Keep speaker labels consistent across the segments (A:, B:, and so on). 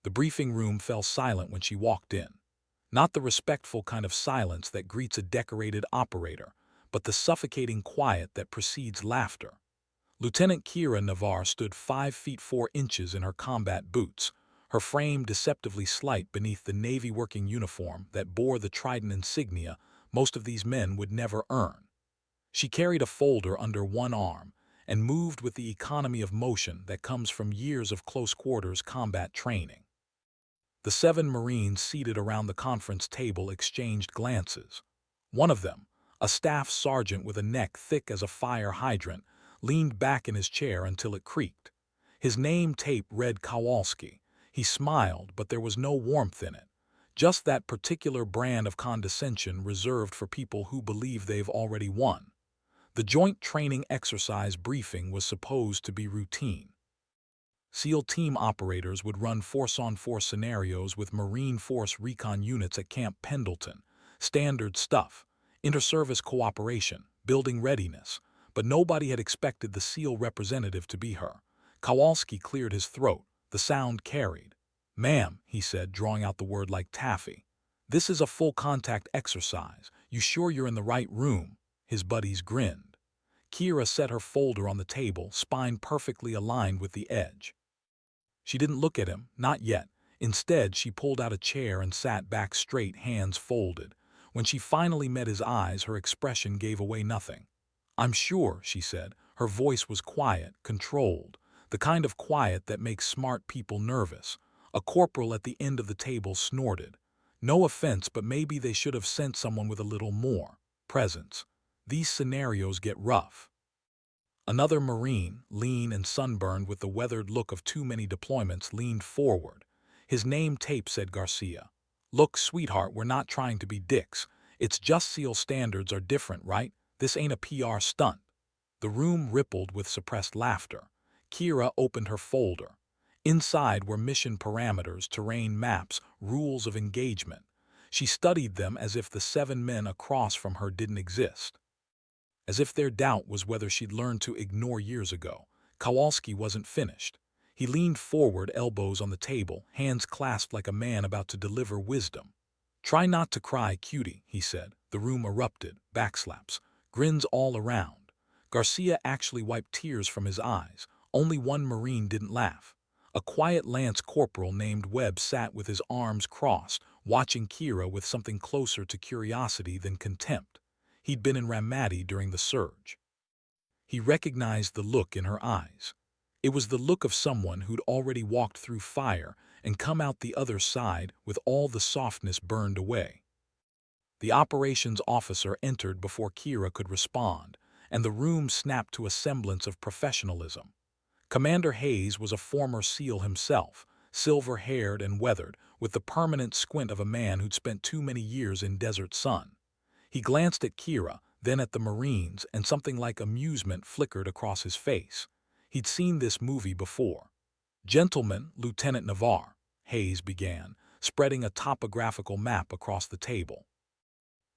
A: The briefing room fell silent when she walked in. Not the respectful kind of silence that greets a decorated operator, but the suffocating quiet that precedes laughter. Lieutenant Kira Navarre stood 5 feet 4 inches in her combat boots, her frame deceptively slight beneath the Navy working uniform that bore the Trident insignia most of these men would never earn. She carried a folder under one arm and moved with the economy of motion that comes from years of close-quarters combat training. The 7 Marines seated around the conference table exchanged glances. One of them, a staff sergeant with a neck thick as a fire hydrant, leaned back in his chair until it creaked. His name tape read Kowalski. He smiled, but there was no warmth in it. Just that particular brand of condescension reserved for people who believe they've already won. The joint training exercise briefing was supposed to be routine. SEAL team operators would run force-on-force scenarios with Marine Force recon units at Camp Pendleton. Standard stuff, inter-service cooperation, building readiness, but nobody had expected the SEAL representative to be her. Kowalski cleared his throat, the sound carried. "Ma'am," he said, drawing out the word like taffy. "This is a full-contact exercise. You sure you're in the right room?" His buddies grinned. Kira set her folder on the table, spine perfectly aligned with the edge. She didn't look at him, not yet. Instead, she pulled out a chair and sat back straight, hands folded. When she finally met his eyes, her expression gave away nothing. "I'm sure," she said. Her voice was quiet, controlled, the kind of quiet that makes smart people nervous. A corporal at the end of the table snorted. "No offense, but maybe they should have sent someone with a little more presence. These scenarios get rough." Another Marine, lean and sunburned with the weathered look of too many deployments, leaned forward. His name tape said Garcia. "Look, sweetheart, we're not trying to be dicks. It's just SEAL standards are different, right? This ain't a PR stunt." The room rippled with suppressed laughter. Kira opened her folder. Inside were mission parameters, terrain maps, rules of engagement. She studied them as if the 7 men across from her didn't exist. As if their doubt was whether she'd learned to ignore years ago. Kowalski wasn't finished. He leaned forward, elbows on the table, hands clasped like a man about to deliver wisdom. "Try not to cry, Cutie," he said. The room erupted, backslaps, grins all around. Garcia actually wiped tears from his eyes. Only one Marine didn't laugh. A quiet lance corporal named Webb sat with his arms crossed, watching Kira with something closer to curiosity than contempt. He'd been in Ramadi during the surge. He recognized the look in her eyes. It was the look of someone who'd already walked through fire and come out the other side with all the softness burned away. The operations officer entered before Kira could respond, and the room snapped to a semblance of professionalism. Commander Hayes was a former SEAL himself, silver-haired and weathered, with the permanent squint of a man who'd spent too many years in desert sun. He glanced at Kira, then at the Marines, and something like amusement flickered across his face. He'd seen this movie before. "Gentlemen, Lieutenant Navarre," Hayes began, spreading a topographical map across the table.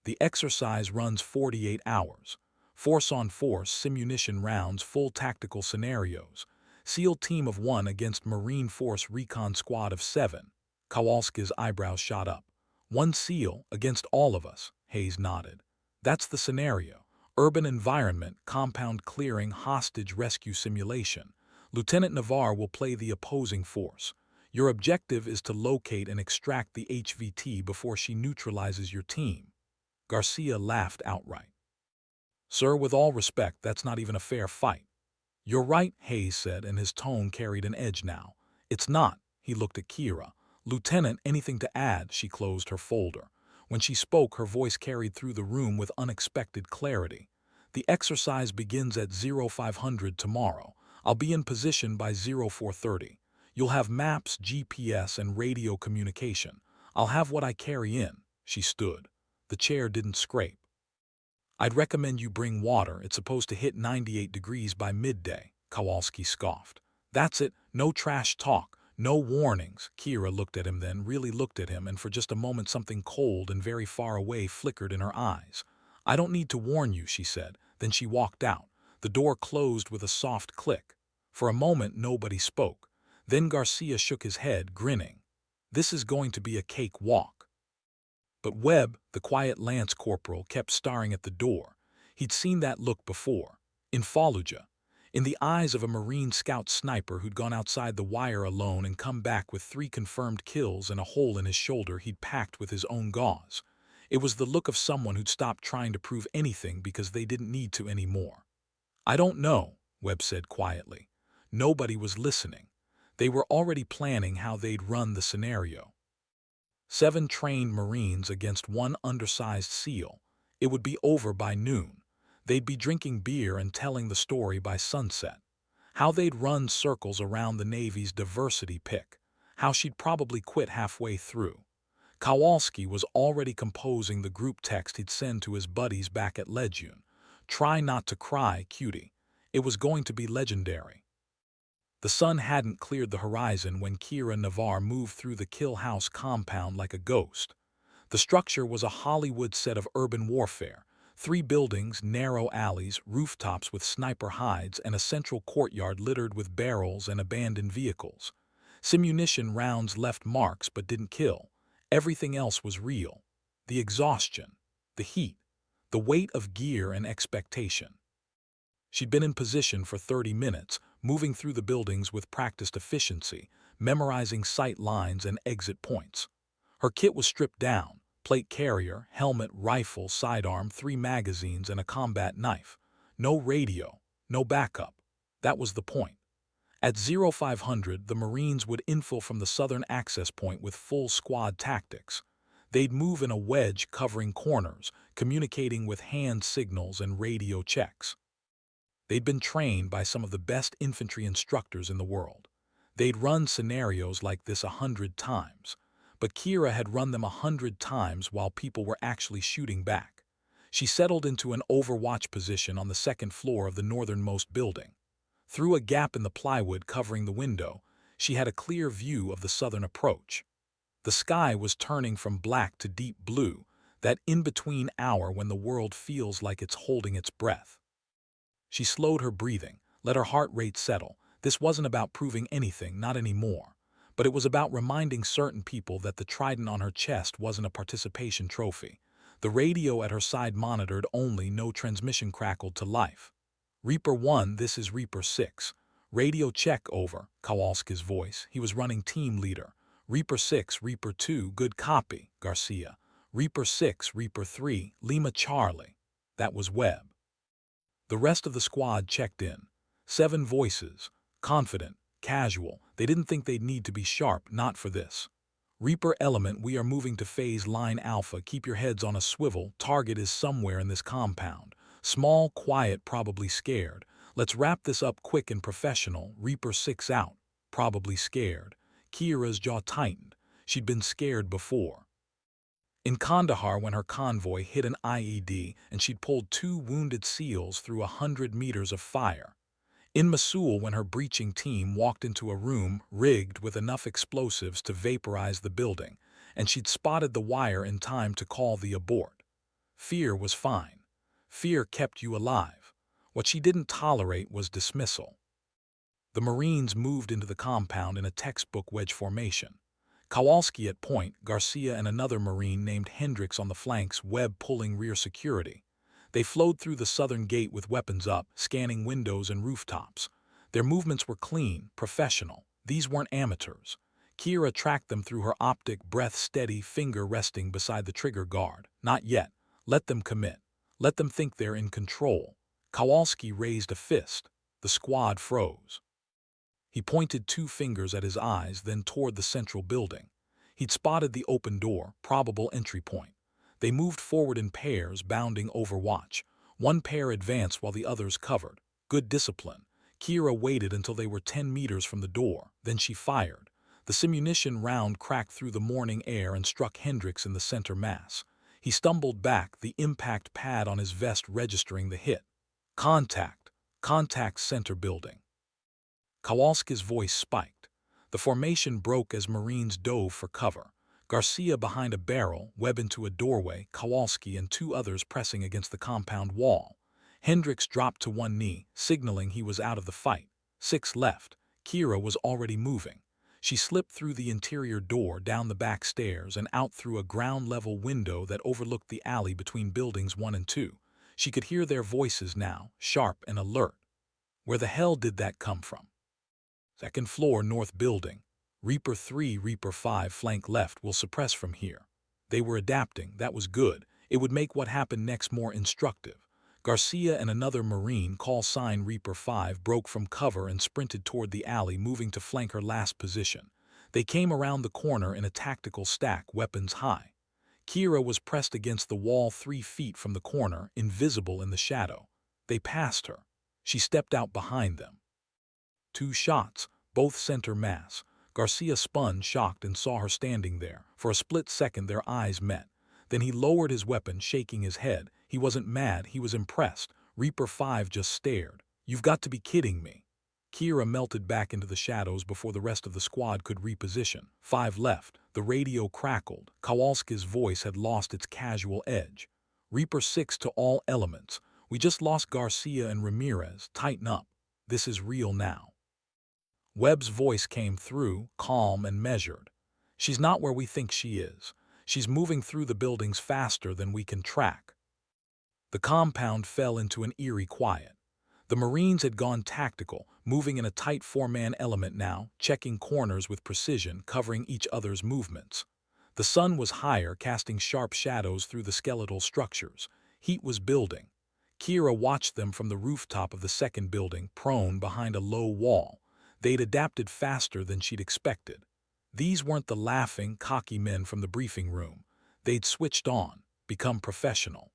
A: "The exercise runs 48 hours. Force-on-force, simunition rounds, full tactical scenarios. SEAL team of 1 against Marine Force recon squad of 7. Kowalski's eyebrows shot up. "1 SEAL against all of us," Hayes nodded. "That's the scenario. Urban environment, compound clearing, hostage rescue simulation. Lieutenant Navarre will play the opposing force. Your objective is to locate and extract the HVT before she neutralizes your team." Garcia laughed outright. "Sir, with all respect, that's not even a fair fight." "You're right," Hayes said, and his tone carried an edge now. "It's not." He looked at Kira. "Lieutenant, anything to add?" She closed her folder. When she spoke, her voice carried through the room with unexpected clarity. "The exercise begins at 0500 tomorrow. I'll be in position by 0430. You'll have maps, GPS, and radio communication. I'll have what I carry in." She stood. The chair didn't scrape. "I'd recommend you bring water. It's supposed to hit 98 degrees by midday," Kowalski scoffed. "That's it. No trash talk. No warnings." Kira looked at him, then really looked at him, and for just a moment something cold and very far away flickered in her eyes. "I don't need to warn you," she said. Then she walked out. The door closed with a soft click. For a moment nobody spoke. Then Garcia shook his head, grinning. This is going to be a cake walk. But Webb, the quiet lance corporal, kept staring at the door. He'd seen that look before, in Fallujah, in the eyes of a Marine scout sniper who'd gone outside the wire alone and come back with 3 confirmed kills and a hole in his shoulder he'd packed with his own gauze. It was the look of someone who'd stopped trying to prove anything because they didn't need to anymore. "I don't know," Webb said quietly. Nobody was listening. They were already planning how they'd run the scenario. 7 trained Marines against 1 undersized SEAL. It would be over by noon. They'd be drinking beer and telling the story by sunset. How they'd run circles around the Navy's diversity pick. How she'd probably quit halfway through. Kowalski was already composing the group text he'd send to his buddies back at Legion. "Try not to cry, Cutie." It was going to be legendary. The sun hadn't cleared the horizon when Kira Navar moved through the Kill House compound like a ghost. The structure was a Hollywood set of urban warfare. 3 buildings, narrow alleys, rooftops with sniper hides, and a central courtyard littered with barrels and abandoned vehicles. Simunition rounds left marks but didn't kill. Everything else was real. The exhaustion, the heat, the weight of gear and expectation. She'd been in position for 30 minutes, moving through the buildings with practiced efficiency, memorizing sight lines and exit points. Her kit was stripped down: plate carrier, helmet, rifle, sidearm, 3 magazines, and a combat knife. No radio, no backup. That was the point. At 0500, the Marines would infill from the southern access point with full squad tactics. They'd move in a wedge covering corners, communicating with hand signals and radio checks. They'd been trained by some of the best infantry instructors in the world. They'd run scenarios like this 100 times. But Kira had run them 100 times while people were actually shooting back. She settled into an overwatch position on the 2nd floor of the northernmost building. Through a gap in the plywood covering the window, she had a clear view of the southern approach. The sky was turning from black to deep blue, that in-between hour when the world feels like it's holding its breath. She slowed her breathing, let her heart rate settle. This wasn't about proving anything, not anymore. But it was about reminding certain people that the trident on her chest wasn't a participation trophy. The radio at her side monitored only, no transmission crackled to life. "Reaper 1, this is Reaper 6. Radio check, over," Kowalski's voice. He was running team leader. "Reaper 6, Reaper 2, good copy, Garcia. Reaper 6, Reaper 3, Lima Charlie." That was Webb. The rest of the squad checked in. 7 voices, confident, casual. They didn't think they'd need to be sharp, not for this. "Reaper Element, we are moving to phase line Alpha. Keep your heads on a swivel. Target is somewhere in this compound. Small, quiet, probably scared. Let's wrap this up quick and professional." Reaper 6 out, probably scared. Kira's jaw tightened. She'd been scared before. In Kandahar, when her convoy hit an IED and she'd pulled 2 wounded SEALs through 100 meters of fire. In Mosul, when her breaching team walked into a room rigged with enough explosives to vaporize the building, and she'd spotted the wire in time to call the abort. Fear was fine. Fear kept you alive. What she didn't tolerate was dismissal. The Marines moved into the compound in a textbook wedge formation. Kowalski at point, Garcia and another Marine named Hendricks on the flanks, Webb pulling rear security. They flowed through the southern gate with weapons up, scanning windows and rooftops. Their movements were clean, professional. These weren't amateurs. Kira tracked them through her optic, breath steady, finger resting beside the trigger guard. "Not yet. Let them commit. Let them think they're in control." Kowalski raised a fist. The squad froze. He pointed 2 fingers at his eyes, then toward the central building. He'd spotted the open door, probable entry point. They moved forward in pairs, bounding Overwatch. 1 pair advanced while the others covered. Good discipline. Kira waited until they were 10 meters from the door. Then she fired. The simunition round cracked through the morning air and struck Hendricks in the center mass. He stumbled back, the impact pad on his vest registering the hit. "Contact. Contact center building." Kowalski's voice spiked. The formation broke as Marines dove for cover. Garcia behind a barrel, Webb into a doorway, Kowalski and 2 others pressing against the compound wall. Hendricks dropped to 1 knee, signaling he was out of the fight. 6 left. Kira was already moving. She slipped through the interior door, down the back stairs, and out through a ground-level window that overlooked the alley between buildings 1 and 2. She could hear their voices now, sharp and alert. Where the hell did that come from? Second floor, north building. Reaper 3, Reaper 5, flank left, will suppress from here. They were adapting, that was good. It would make what happened next more instructive. Garcia and another Marine, call sign Reaper 5, broke from cover and sprinted toward the alley, moving to flank her last position. They came around the corner in a tactical stack, weapons high. Kira was pressed against the wall 3 feet from the corner, invisible in the shadow. They passed her. She stepped out behind them. 2 shots, both center mass. Garcia spun, shocked, and saw her standing there. For a split second their eyes met. Then he lowered his weapon, shaking his head. He wasn't mad, he was impressed. Reaper 5 just stared. "You've got to be kidding me." Kira melted back into the shadows before the rest of the squad could reposition. 5 left. The radio crackled. Kowalski's voice had lost its casual edge. "Reaper 6 to all elements. We just lost Garcia and Ramirez. Tighten up. This is real now." Webb's voice came through, calm and measured. "She's not where we think she is. She's moving through the buildings faster than we can track." The compound fell into an eerie quiet. The Marines had gone tactical, moving in a tight 4-man element now, checking corners with precision, covering each other's movements. The sun was higher, casting sharp shadows through the skeletal structures. Heat was building. Kira watched them from the rooftop of the second building, prone behind a low wall. They'd adapted faster than she'd expected. These weren't the laughing, cocky men from the briefing room. They'd switched on, become professional.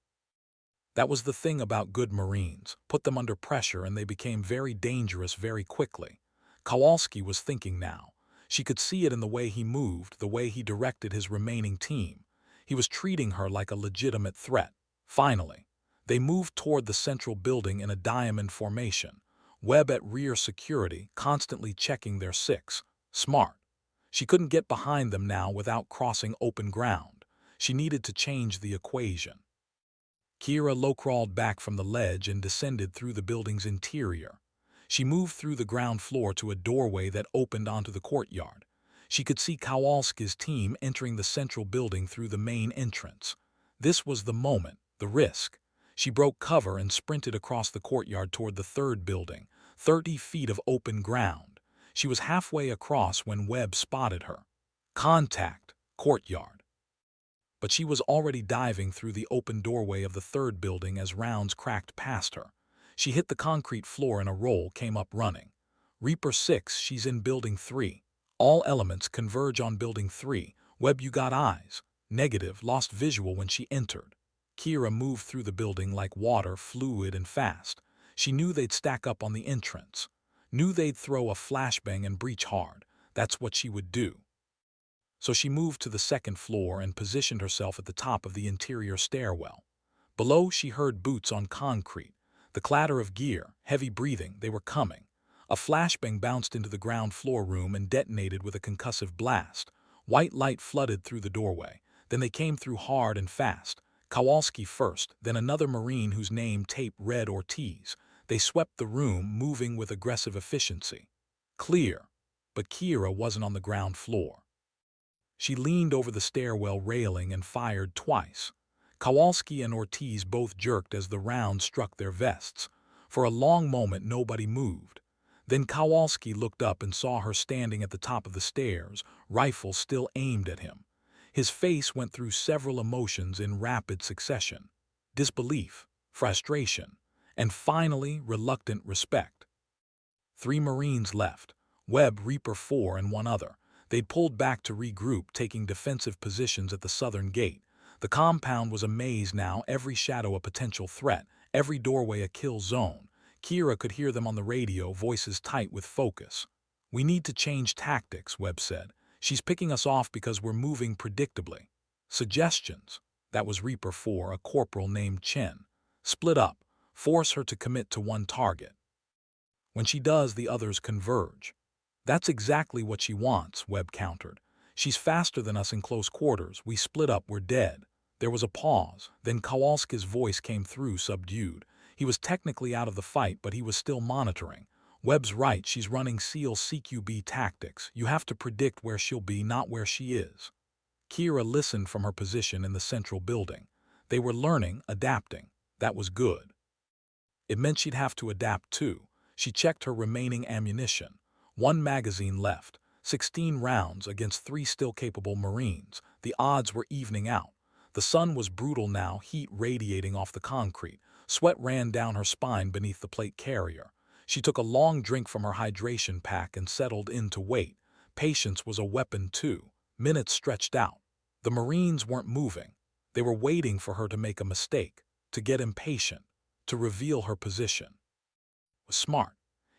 A: That was the thing about good Marines. Put them under pressure and they became very dangerous very quickly. Kowalski was thinking now. She could see it in the way he moved, the way he directed his remaining team. He was treating her like a legitimate threat. Finally, they moved toward the central building in a diamond formation. Webb at rear security, constantly checking their 6. Smart. She couldn't get behind them now without crossing open ground. She needed to change the equation. Kira low-crawled back from the ledge and descended through the building's interior. She moved through the ground floor to a doorway that opened onto the courtyard. She could see Kowalski's team entering the central building through the main entrance. This was the moment, the risk. She broke cover and sprinted across the courtyard toward the third building, 30 feet of open ground. She was halfway across when Webb spotted her. Contact, courtyard. But she was already diving through the open doorway of the third building as rounds cracked past her. She hit the concrete floor in a roll, came up running. Reaper 6, she's in building 3. All elements converge on building 3. Webb, you got eyes. Negative, lost visual when she entered. Kira moved through the building like water, fluid and fast. She knew they'd stack up on the entrance. Knew they'd throw a flashbang and breach hard. That's what she would do. So she moved to the second floor and positioned herself at the top of the interior stairwell. Below, she heard boots on concrete. The clatter of gear, heavy breathing, they were coming. A flashbang bounced into the ground floor room and detonated with a concussive blast. White light flooded through the doorway. Then they came through hard and fast. Kowalski first, then another Marine whose name Tape read Ortiz. They swept the room, moving with aggressive efficiency. Clear. But Kira wasn't on the ground floor. She leaned over the stairwell railing and fired twice. Kowalski and Ortiz both jerked as the round struck their vests. For a long moment nobody moved. Then Kowalski looked up and saw her standing at the top of the stairs, rifle still aimed at him. His face went through several emotions in rapid succession. Disbelief, frustration, and finally reluctant respect. 3 Marines left, Webb, Reaper 4, and one other. They'd pulled back to regroup, taking defensive positions at the southern gate. The compound was a maze now, every shadow a potential threat, every doorway a kill zone. Kira could hear them on the radio, voices tight with focus. "We need to change tactics," Webb said. "She's picking us off because we're moving predictably." Suggestions. That was Reaper 4, a corporal named Chen. "Split up. Force her to commit to one target. When she does, the others converge." "That's exactly what she wants," Webb countered. "She's faster than us in close quarters. We split up, we're dead." There was a pause. Then Kowalski's voice came through, subdued. He was technically out of the fight, but he was still monitoring. Webb's right, she's running SEAL CQB tactics. You have to predict where she'll be, not where she is. Kira listened from her position in the central building. They were learning, adapting. That was good. It meant she'd have to adapt too. She checked her remaining ammunition. 1 magazine left, 16 rounds against 3 still capable Marines. The odds were evening out. The sun was brutal now, heat radiating off the concrete. Sweat ran down her spine beneath the plate carrier. She took a long drink from her hydration pack and settled in to wait. Patience was a weapon too. Minutes stretched out. The Marines weren't moving. They were waiting for her to make a mistake, to get impatient, to reveal her position. Was smart.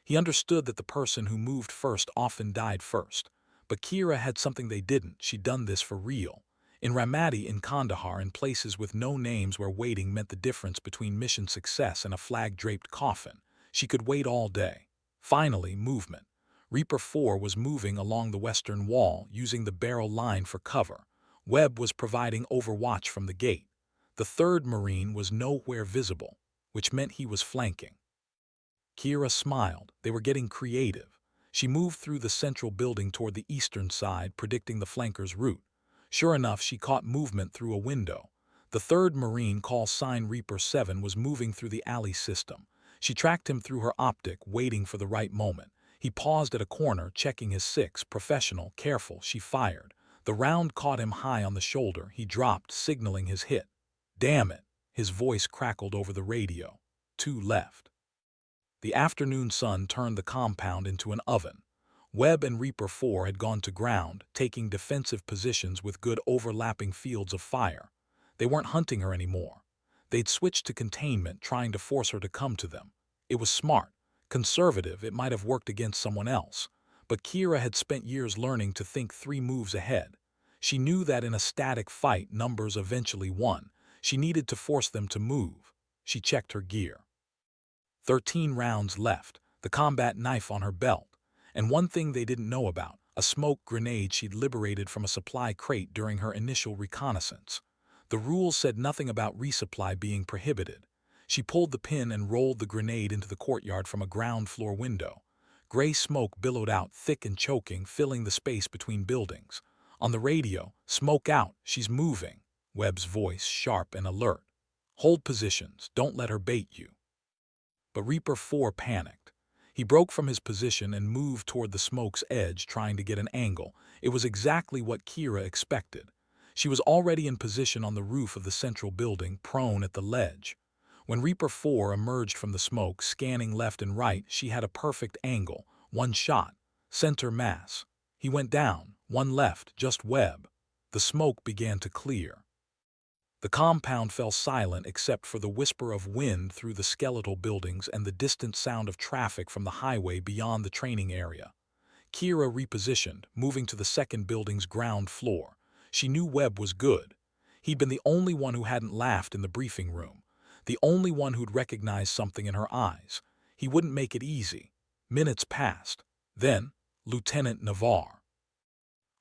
A: He understood that the person who moved first often died first. But Kira had something they didn't. She'd done this for real. In Ramadi, in Kandahar, in places with no names where waiting meant the difference between mission success and a flag-draped coffin, she could wait all day. Finally, movement. Reaper 4 was moving along the western wall, using the barrel line for cover. Webb was providing overwatch from the gate. The 3rd Marine was nowhere visible, which meant he was flanking. Kira smiled. They were getting creative. She moved through the central building toward the eastern side, predicting the flanker's route. Sure enough, she caught movement through a window. The 3rd Marine, call sign Reaper 7, was moving through the alley system. She tracked him through her optic, waiting for the right moment. He paused at a corner, checking his 6, professional, careful. She fired. The round caught him high on the shoulder. He dropped, signaling his hit. Damn it! His voice crackled over the radio. 2 left. The afternoon sun turned the compound into an oven. Webb and Reaper 4 had gone to ground, taking defensive positions with good overlapping fields of fire. They weren't hunting her anymore. They'd switched to containment, trying to force her to come to them. It was smart. Conservative, it might have worked against someone else. But Kira had spent years learning to think 3 moves ahead. She knew that in a static fight, numbers eventually won. She needed to force them to move. She checked her gear. 13 rounds left, the combat knife on her belt, and one thing they didn't know about, a smoke grenade she'd liberated from a supply crate during her initial reconnaissance. The rules said nothing about resupply being prohibited. She pulled the pin and rolled the grenade into the courtyard from a ground floor window. Gray smoke billowed out, thick and choking, filling the space between buildings. On the radio, "Smoke out, she's moving," Webb's voice sharp and alert. "Hold positions, don't let her bait you." But Reaper 4 panicked. He broke from his position and moved toward the smoke's edge, trying to get an angle. It was exactly what Kira expected. She was already in position on the roof of the central building, prone at the ledge. When Reaper 4 emerged from the smoke, scanning left and right, she had a perfect angle. 1 shot. Center mass. He went down. 1 left, just Webb. The smoke began to clear. The compound fell silent except for the whisper of wind through the skeletal buildings and the distant sound of traffic from the highway beyond the training area. Kira repositioned, moving to the 2nd building's ground floor. She knew Webb was good. He'd been the only one who hadn't laughed in the briefing room, the only one who'd recognized something in her eyes. He wouldn't make it easy. Minutes passed. Then, Lieutenant Navarre.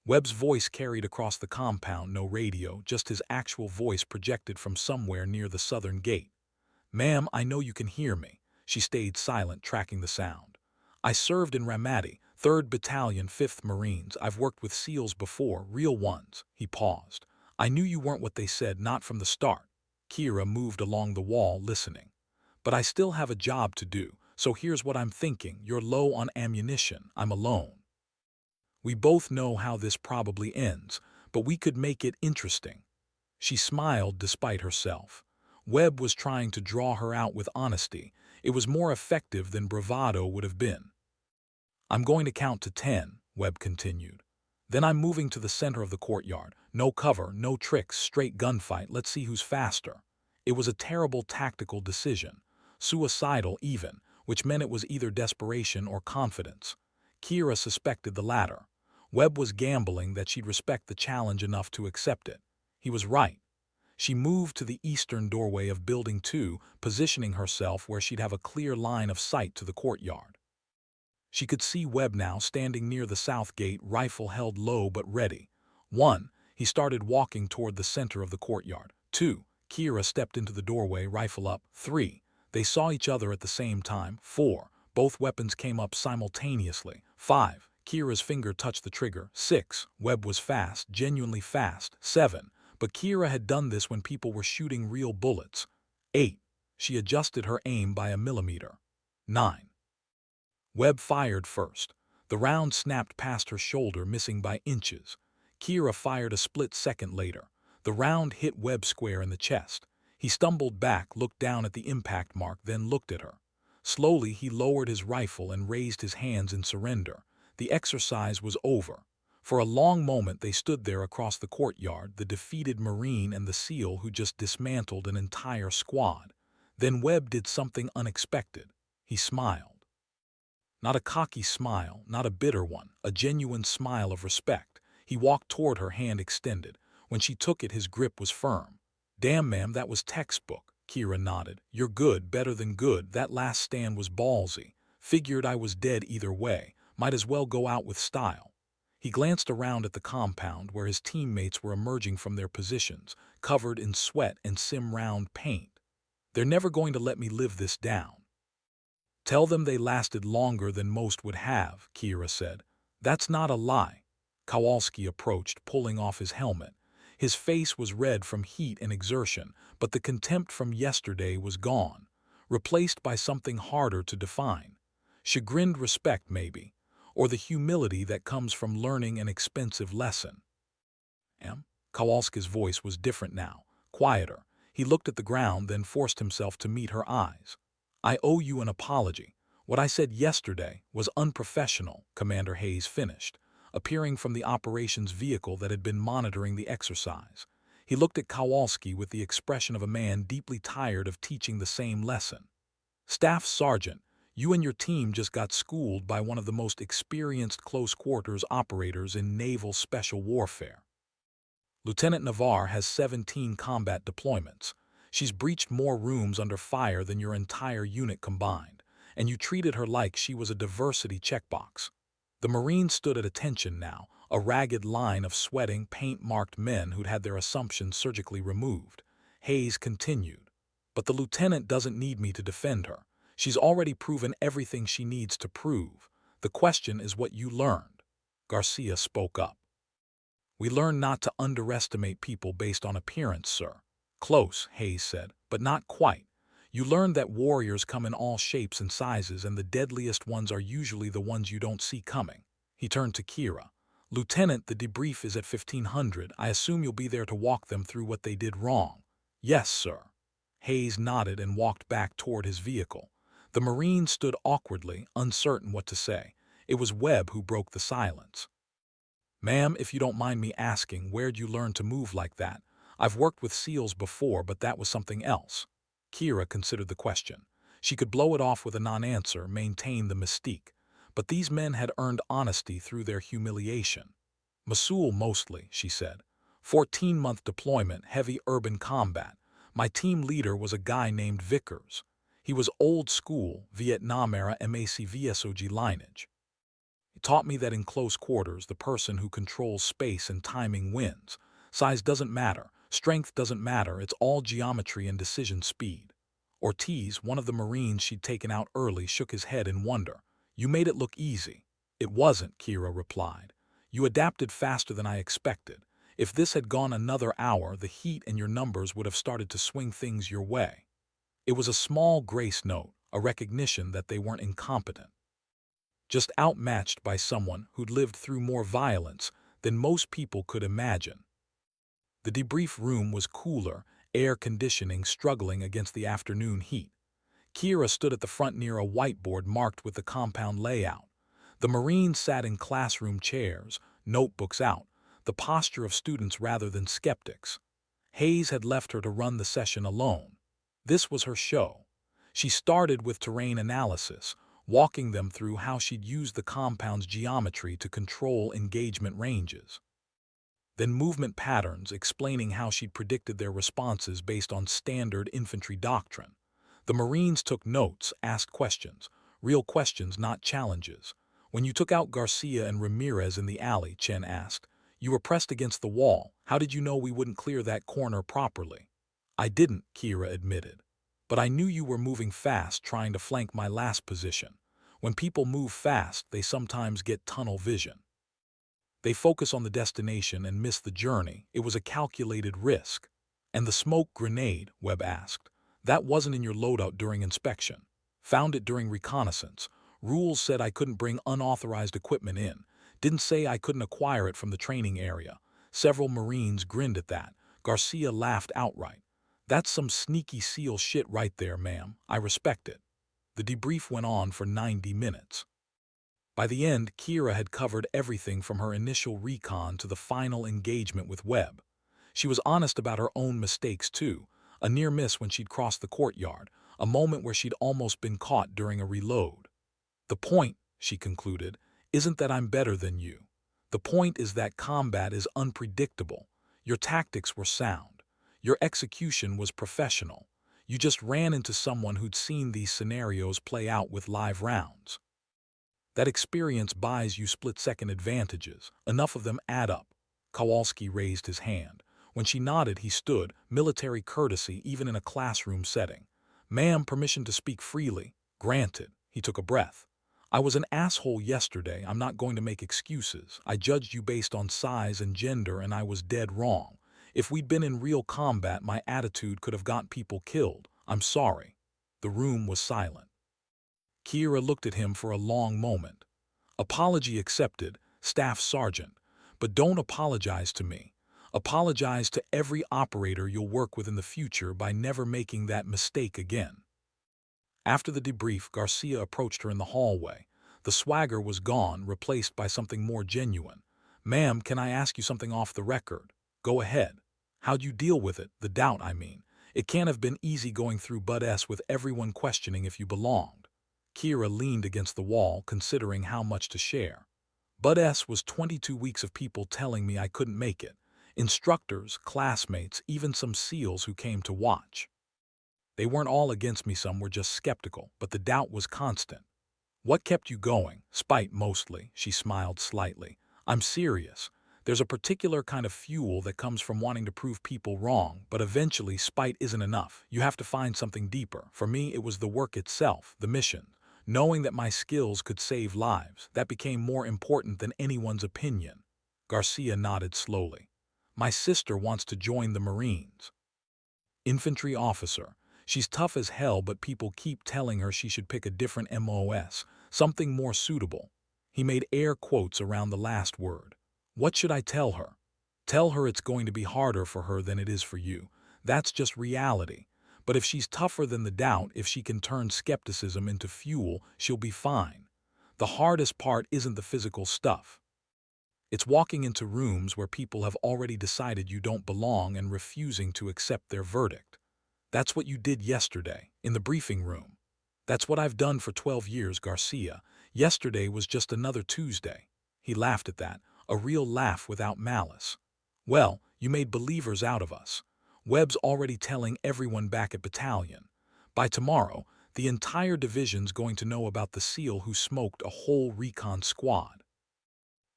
A: Webb's voice carried across the compound, no radio, just his actual voice projected from somewhere near the southern gate. "Ma'am, I know you can hear me." She stayed silent, tracking the sound. "I served in Ramadi, 3rd Battalion, 5th Marines. I've worked with SEALs before, real ones." He paused. "I knew you weren't what they said, not from the start." Kira moved along the wall, listening. "But I still have a job to do, so here's what I'm thinking. You're low on ammunition. I'm alone. We both know how this probably ends, but we could make it interesting." She smiled despite herself. Webb was trying to draw her out with honesty. It was more effective than bravado would have been. "I'm going to count to 10, Webb continued. "Then I'm moving to the center of the courtyard. No cover, no tricks, straight gunfight. Let's see who's faster." It was a terrible tactical decision. Suicidal even, which meant it was either desperation or confidence. Kira suspected the latter. Webb was gambling that she'd respect the challenge enough to accept it. He was right. She moved to the eastern doorway of Building 2, positioning herself where she'd have a clear line of sight to the courtyard. She could see Webb now, standing near the south gate, rifle held low but ready. 1. He started walking toward the center of the courtyard. 2. Kira stepped into the doorway, rifle up. 3. They saw each other at the same time. 4. Both weapons came up simultaneously. 5. Kira's finger touched the trigger. 6. Webb was fast, genuinely fast. 7. But Kira had done this when people were shooting real bullets. 8. She adjusted her aim by a millimeter. 9. Webb fired first. The round snapped past her shoulder, missing by inches. Kira fired a split second later. The round hit Webb square in the chest. He stumbled back, looked down at the impact mark, then looked at her. Slowly, he lowered his rifle and raised his hands in surrender. The exercise was over. For a long moment they stood there across the courtyard, the defeated Marine and the SEAL who just dismantled an entire squad. Then Webb did something unexpected. He smiled. Not a cocky smile, not a bitter one, a genuine smile of respect. He walked toward her, hand extended. When she took it, his grip was firm. "Damn, ma'am, that was textbook." Kira nodded. "You're good, better than good. That last stand was ballsy. Figured I was dead either way. Might as well go out with style." He glanced around at the compound where his teammates were emerging from their positions, covered in sweat and sim-round paint. "They're never going to let me live this down." "Tell them they lasted longer than most would have," Kira said. "That's not a lie." Kowalski approached, pulling off his helmet. His face was red from heat and exertion, but the contempt from yesterday was gone, replaced by something harder to define. Chagrined respect, maybe, or the humility that comes from learning an expensive lesson. Kowalski's voice was different now, quieter. He looked at the ground, then forced himself to meet her eyes. "I owe you an apology. What I said yesterday was unprofessional," Commander Hayes finished, appearing from the operations vehicle that had been monitoring the exercise. He looked at Kowalski with the expression of a man deeply tired of teaching the same lesson. "Staff Sergeant, you and your team just got schooled by one of the most experienced close-quarters operators in naval special warfare. Lieutenant Navarre has 17 combat deployments. She's breached more rooms under fire than your entire unit combined, and you treated her like she was a diversity checkbox." The Marines stood at attention now, a ragged line of sweating, paint-marked men who'd had their assumptions surgically removed. Hayes continued, "But the lieutenant doesn't need me to defend her. She's already proven everything she needs to prove. The question is what you learned." Garcia spoke up. "We learned not to underestimate people based on appearance, sir." "Close," Hayes said, "but not quite. You learned that warriors come in all shapes and sizes, and the deadliest ones are usually the ones you don't see coming." He turned to Kira. "Lieutenant, the debrief is at 1500. I assume you'll be there to walk them through what they did wrong." "Yes, sir." Hayes nodded and walked back toward his vehicle. The Marine stood awkwardly, uncertain what to say. It was Webb who broke the silence. "Ma'am, if you don't mind me asking, where'd you learn to move like that? I've worked with SEALs before, but that was something else." Kira considered the question. She could blow it off with a non-answer, maintain the mystique. But these men had earned honesty through their humiliation. "Mosul mostly," she said. 14-month deployment, heavy urban combat. My team leader was a guy named Vickers. He was old school, Vietnam-era MACVSOG lineage. It taught me that in close quarters, the person who controls space and timing wins. Size doesn't matter. Strength doesn't matter. It's all geometry and decision speed." Ortiz, one of the Marines she'd taken out early, shook his head in wonder. "You made it look easy." "It wasn't," Kira replied. "You adapted faster than I expected. If this had gone another hour, the heat and your numbers would have started to swing things your way." It was a small grace note, a recognition that they weren't incompetent, just outmatched by someone who'd lived through more violence than most people could imagine. The debrief room was cooler, air conditioning struggling against the afternoon heat. Kira stood at the front near a whiteboard marked with the compound layout. The Marines sat in classroom chairs, notebooks out, the posture of students rather than skeptics. Hayes had left her to run the session alone. This was her show. She started with terrain analysis, walking them through how she'd used the compound's geometry to control engagement ranges. Then movement patterns, explaining how she'd predicted their responses based on standard infantry doctrine. The Marines took notes, asked questions, real questions, not challenges. "When you took out Garcia and Ramirez in the alley," Chen asked, "you were pressed against the wall. How did you know we wouldn't clear that corner properly?" "I didn't," Kira admitted. "But I knew you were moving fast, trying to flank my last position. When people move fast, they sometimes get tunnel vision. They focus on the destination and miss the journey. It was a calculated risk. And the smoke grenade, Webb asked. That wasn't in your loadout during inspection. Found it during reconnaissance. Rules said I couldn't bring unauthorized equipment in. Didn't say I couldn't acquire it from the training area. Several Marines grinned at that. Garcia laughed outright. That's some sneaky SEAL shit right there, ma'am. I respect it. The debrief went on for 90 minutes. By the end, Kira had covered everything from her initial recon to the final engagement with Webb. She was honest about her own mistakes, too. A near miss when she'd crossed the courtyard, a moment where she'd almost been caught during a reload. The point, she concluded, isn't that I'm better than you. The point is that combat is unpredictable. Your tactics were sound. Your execution was professional. You just ran into someone who'd seen these scenarios play out with live rounds. That experience buys you split-second advantages. Enough of them add up. Kowalski raised his hand. When she nodded, he stood, military courtesy even in a classroom setting. Ma'am, permission to speak freely. Granted. He took a breath. I was an asshole yesterday. I'm not going to make excuses. I judged you based on size and gender, and I was dead wrong. If we'd been in real combat, my attitude could have got people killed. I'm sorry. The room was silent. Kira looked at him for a long moment. Apology accepted, Staff Sergeant. But don't apologize to me. Apologize to every operator you'll work with in the future by never making that mistake again. After the debrief, Garcia approached her in the hallway. The swagger was gone, replaced by something more genuine. Ma'am, can I ask you something off the record? Go ahead. How'd you deal with it? The doubt, I mean. It can't have been easy going through Bud S with everyone questioning if you belonged. Kira leaned against the wall, considering how much to share. Bud S was 22 weeks of people telling me I couldn't make it. Instructors, classmates, even some SEALs who came to watch. They weren't all against me, some were just skeptical, but the doubt was constant. What kept you going? Spite, mostly, she smiled slightly. I'm serious. There's a particular kind of fuel that comes from wanting to prove people wrong, but eventually spite isn't enough. You have to find something deeper. For me, it was the work itself, the mission. Knowing that my skills could save lives, that became more important than anyone's opinion. Garcia nodded slowly. My sister wants to join the Marines. Infantry officer. She's tough as hell, but people keep telling her she should pick a different MOS, something more suitable. He made air quotes around the last word. What should I tell her? Tell her it's going to be harder for her than it is for you. That's just reality. But if she's tougher than the doubt, if she can turn skepticism into fuel, she'll be fine. The hardest part isn't the physical stuff. It's walking into rooms where people have already decided you don't belong and refusing to accept their verdict. That's what you did yesterday, in the briefing room. That's what I've done for 12 years, Garcia. Yesterday was just another Tuesday. He laughed at that, a real laugh without malice. Well, you made believers out of us. Webb's already telling everyone back at battalion. By tomorrow, the entire division's going to know about the SEAL who smoked a whole recon squad.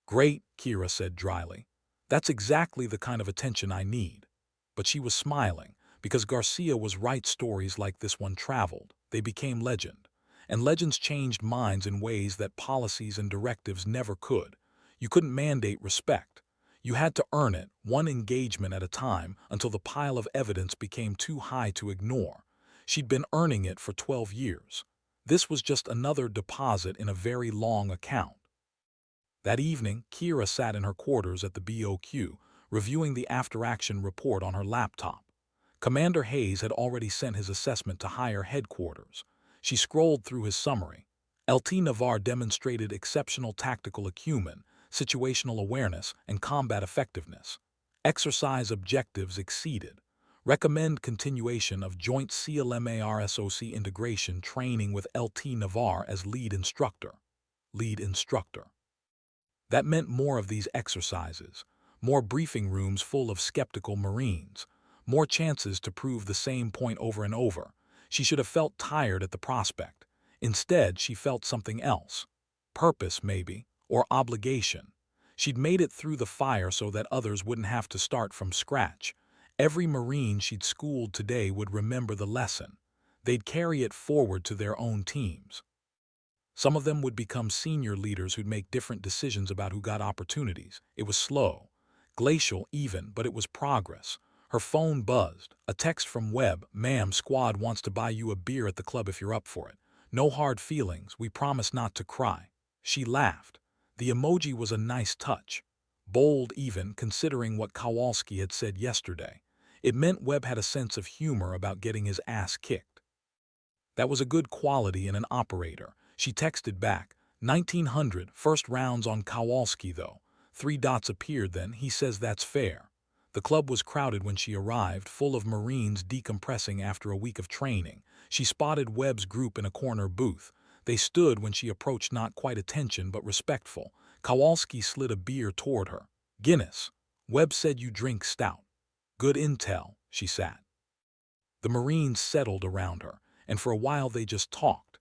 A: Great, Kira said dryly. That's exactly the kind of attention I need. But she was smiling, because Garcia was right. Stories like this one traveled. They became legend. And legends changed minds in ways that policies and directives never could. You couldn't mandate respect. You had to earn it, one engagement at a time, until the pile of evidence became too high to ignore. She'd been earning it for 12 years. This was just another deposit in a very long account. That evening, Kira sat in her quarters at the BOQ, reviewing the after-action report on her laptop. Commander Hayes had already sent his assessment to higher headquarters. She scrolled through his summary. LT Navarre demonstrated exceptional tactical acumen, situational awareness, and combat effectiveness. Exercise objectives exceeded. Recommend continuation of joint CLMARSOC integration training with LT Navarre as lead instructor. Lead instructor. That meant more of these exercises, more briefing rooms full of skeptical Marines, more chances to prove the same point over and over. She should have felt tired at the prospect. Instead, she felt something else. Purpose, maybe, or obligation. She'd made it through the fire so that others wouldn't have to start from scratch. Every Marine she'd schooled today would remember the lesson. They'd carry it forward to their own teams. Some of them would become senior leaders who'd make different decisions about who got opportunities. It was slow, glacial even, but it was progress. Her phone buzzed. A text from Webb. "Ma'am, squad wants to buy you a beer at the club if you're up for it. No hard feelings. We promise not to cry." She laughed. The emoji was a nice touch. Bold even, considering what Kowalski had said yesterday. It meant Webb had a sense of humor about getting his ass kicked. That was a good quality in an operator. She texted back, 1900, first rounds on Kowalski though. 3 dots appeared then, he says that's fair. The club was crowded when she arrived, full of Marines decompressing after a week of training. She spotted Webb's group in a corner booth. They stood when she approached, not quite attention but respectful. Kowalski slid a beer toward her. "Guinness. Webb said you drink stout." "Good intel," she sat. The Marines settled around her, and for a while they just talked.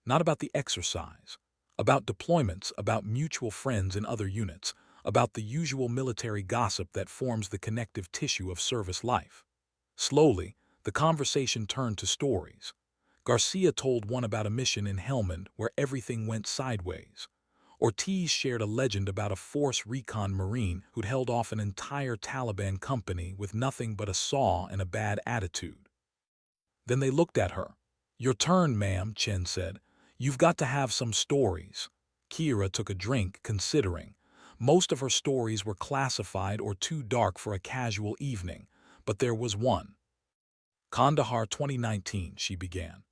A: Not about the exercise, about deployments, about mutual friends in other units, about the usual military gossip that forms the connective tissue of service life. Slowly, the conversation turned to stories. Garcia told one about a mission in Helmand where everything went sideways. Ortiz shared a legend about a force recon Marine who'd held off an entire Taliban company with nothing but a saw and a bad attitude. Then they looked at her. "Your turn, ma'am," Chen said. "You've got to have some stories." Kira took a drink, considering. Most of her stories were classified or too dark for a casual evening, but there was one. "Kandahar 2019, she began.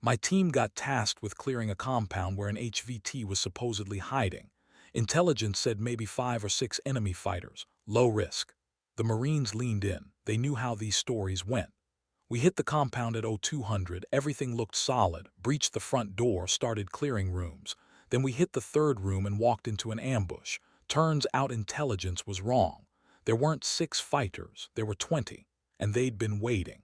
A: "My team got tasked with clearing a compound where an HVT was supposedly hiding. Intelligence said maybe 5 or 6 enemy fighters. Low risk." The Marines leaned in. They knew how these stories went. "We hit the compound at 0200, everything looked solid, breached the front door, started clearing rooms. Then we hit the third room and walked into an ambush. Turns out intelligence was wrong. There weren't 6 fighters, there were 20, and they'd been waiting."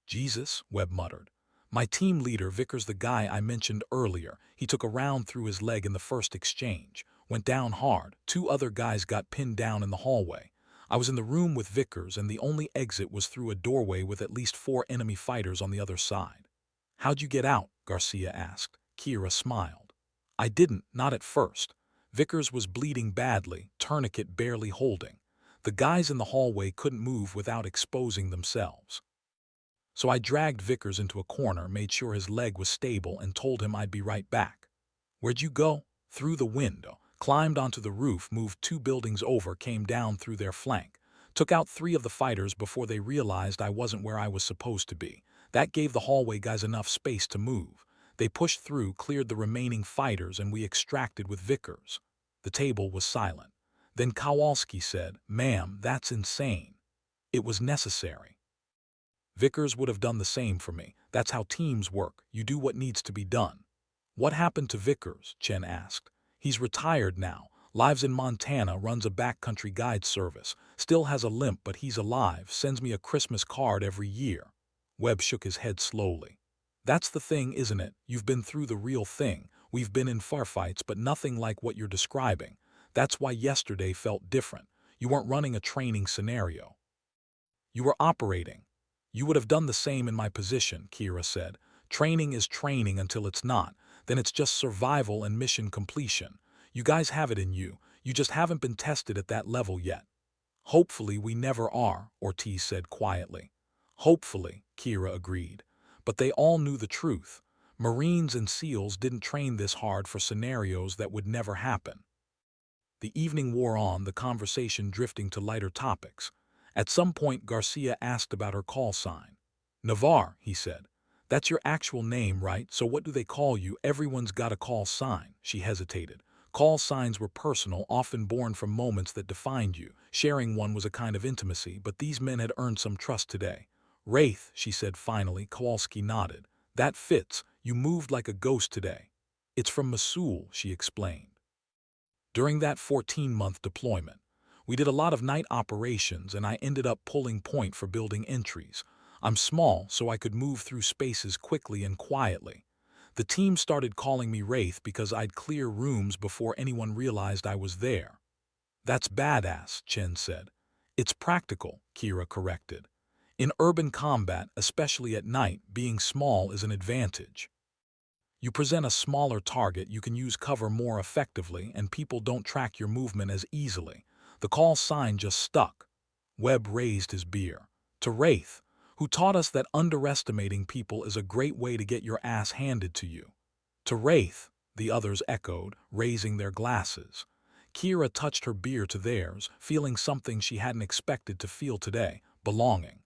A: "Jesus," Webb muttered. "My team leader, Vickers, the guy I mentioned earlier, he took a round through his leg in the first exchange. Went down hard. 2 other guys got pinned down in the hallway. I was in the room with Vickers, and the only exit was through a doorway with at least 4 enemy fighters on the other side." "How'd you get out?" Garcia asked. Kira smiled. "I didn't, not at first. Vickers was bleeding badly, tourniquet barely holding. The guys in the hallway couldn't move without exposing themselves. So I dragged Vickers into a corner, made sure his leg was stable, and told him I'd be right back." "Where'd you go?" "Through the window. Climbed onto the roof, moved 2 buildings over, came down through their flank. Took out 3 of the fighters before they realized I wasn't where I was supposed to be. That gave the hallway guys enough space to move. They pushed through, cleared the remaining fighters, and we extracted with Vickers." The table was silent. Then Kowalski said, "Ma'am, that's insane." "It was necessary. Vickers would have done the same for me. That's how teams work. You do what needs to be done." "What happened to Vickers?" Chen asked. "He's retired now. Lives in Montana, runs a backcountry guide service. Still has a limp, but he's alive. Sends me a Christmas card every year." Webb shook his head slowly. "That's the thing, isn't it? You've been through the real thing. We've been in firefights, but nothing like what you're describing. That's why yesterday felt different. You weren't running a training scenario. You were operating." "You would have done the same in my position," Kira said. "Training is training until it's not. Then it's just survival and mission completion. You guys have it in you. You just haven't been tested at that level yet." "Hopefully we never are," Ortiz said quietly. "Hopefully," Kira agreed. But they all knew the truth. Marines and SEALs didn't train this hard for scenarios that would never happen. The evening wore on, the conversation drifting to lighter topics. At some point, Garcia asked about her call sign. "Navarre," he said. "That's your actual name, right? So what do they call you?" "Everyone's got a call sign." She hesitated. Call signs were personal, often born from moments that defined you. Sharing one was a kind of intimacy, but these men had earned some trust today. "Wraith," she said finally. Kowalski nodded. "That fits. You moved like a ghost today." "It's from Mosul," she explained. "During that 14-month deployment, we did a lot of night operations, and I ended up pulling point for building entries. I'm small, so I could move through spaces quickly and quietly. The team started calling me Wraith because I'd clear rooms before anyone realized I was there." "That's badass," Chen said. "It's practical," Kira corrected. "In urban combat, especially at night, being small is an advantage." You present a smaller target, you can use cover more effectively, and people don't track your movement as easily. The call sign just stuck. Webb raised his beer. To Wraith, who taught us that underestimating people is a great way to get your ass handed to you. To Wraith, the others echoed, raising their glasses. Kira touched her beer to theirs, feeling something she hadn't expected to feel today, belonging.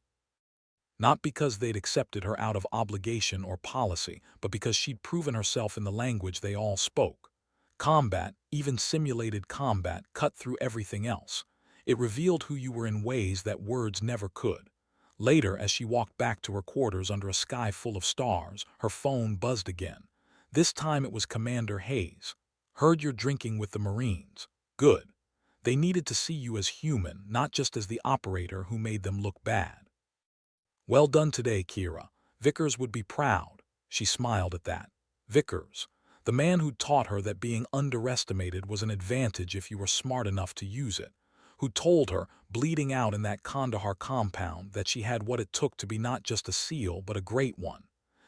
A: Not because they'd accepted her out of obligation or policy, but because she'd proven herself in the language they all spoke. Combat, even simulated combat, cut through everything else. It revealed who you were in ways that words never could. Later, as she walked back to her quarters under a sky full of stars, her phone buzzed again. This time it was Commander Hayes. Heard you're drinking with the Marines. Good. They needed to see you as human, not just as the operator who made them look bad. Well done today, Kira. Vickers would be proud. She smiled at that. Vickers, the man who taught her that being underestimated was an advantage if you were smart enough to use it, who told her, bleeding out in that Kandahar compound, that she had what it took to be not just a SEAL but a great one.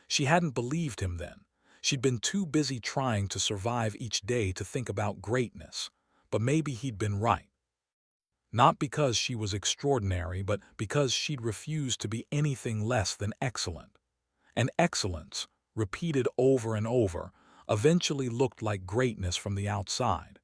A: She hadn't believed him then. She'd been too busy trying to survive each day to think about greatness. But maybe he'd been right. Not because she was extraordinary, but because she'd refused to be anything less than excellent. And excellence, repeated over and over, eventually looked like greatness from the outside.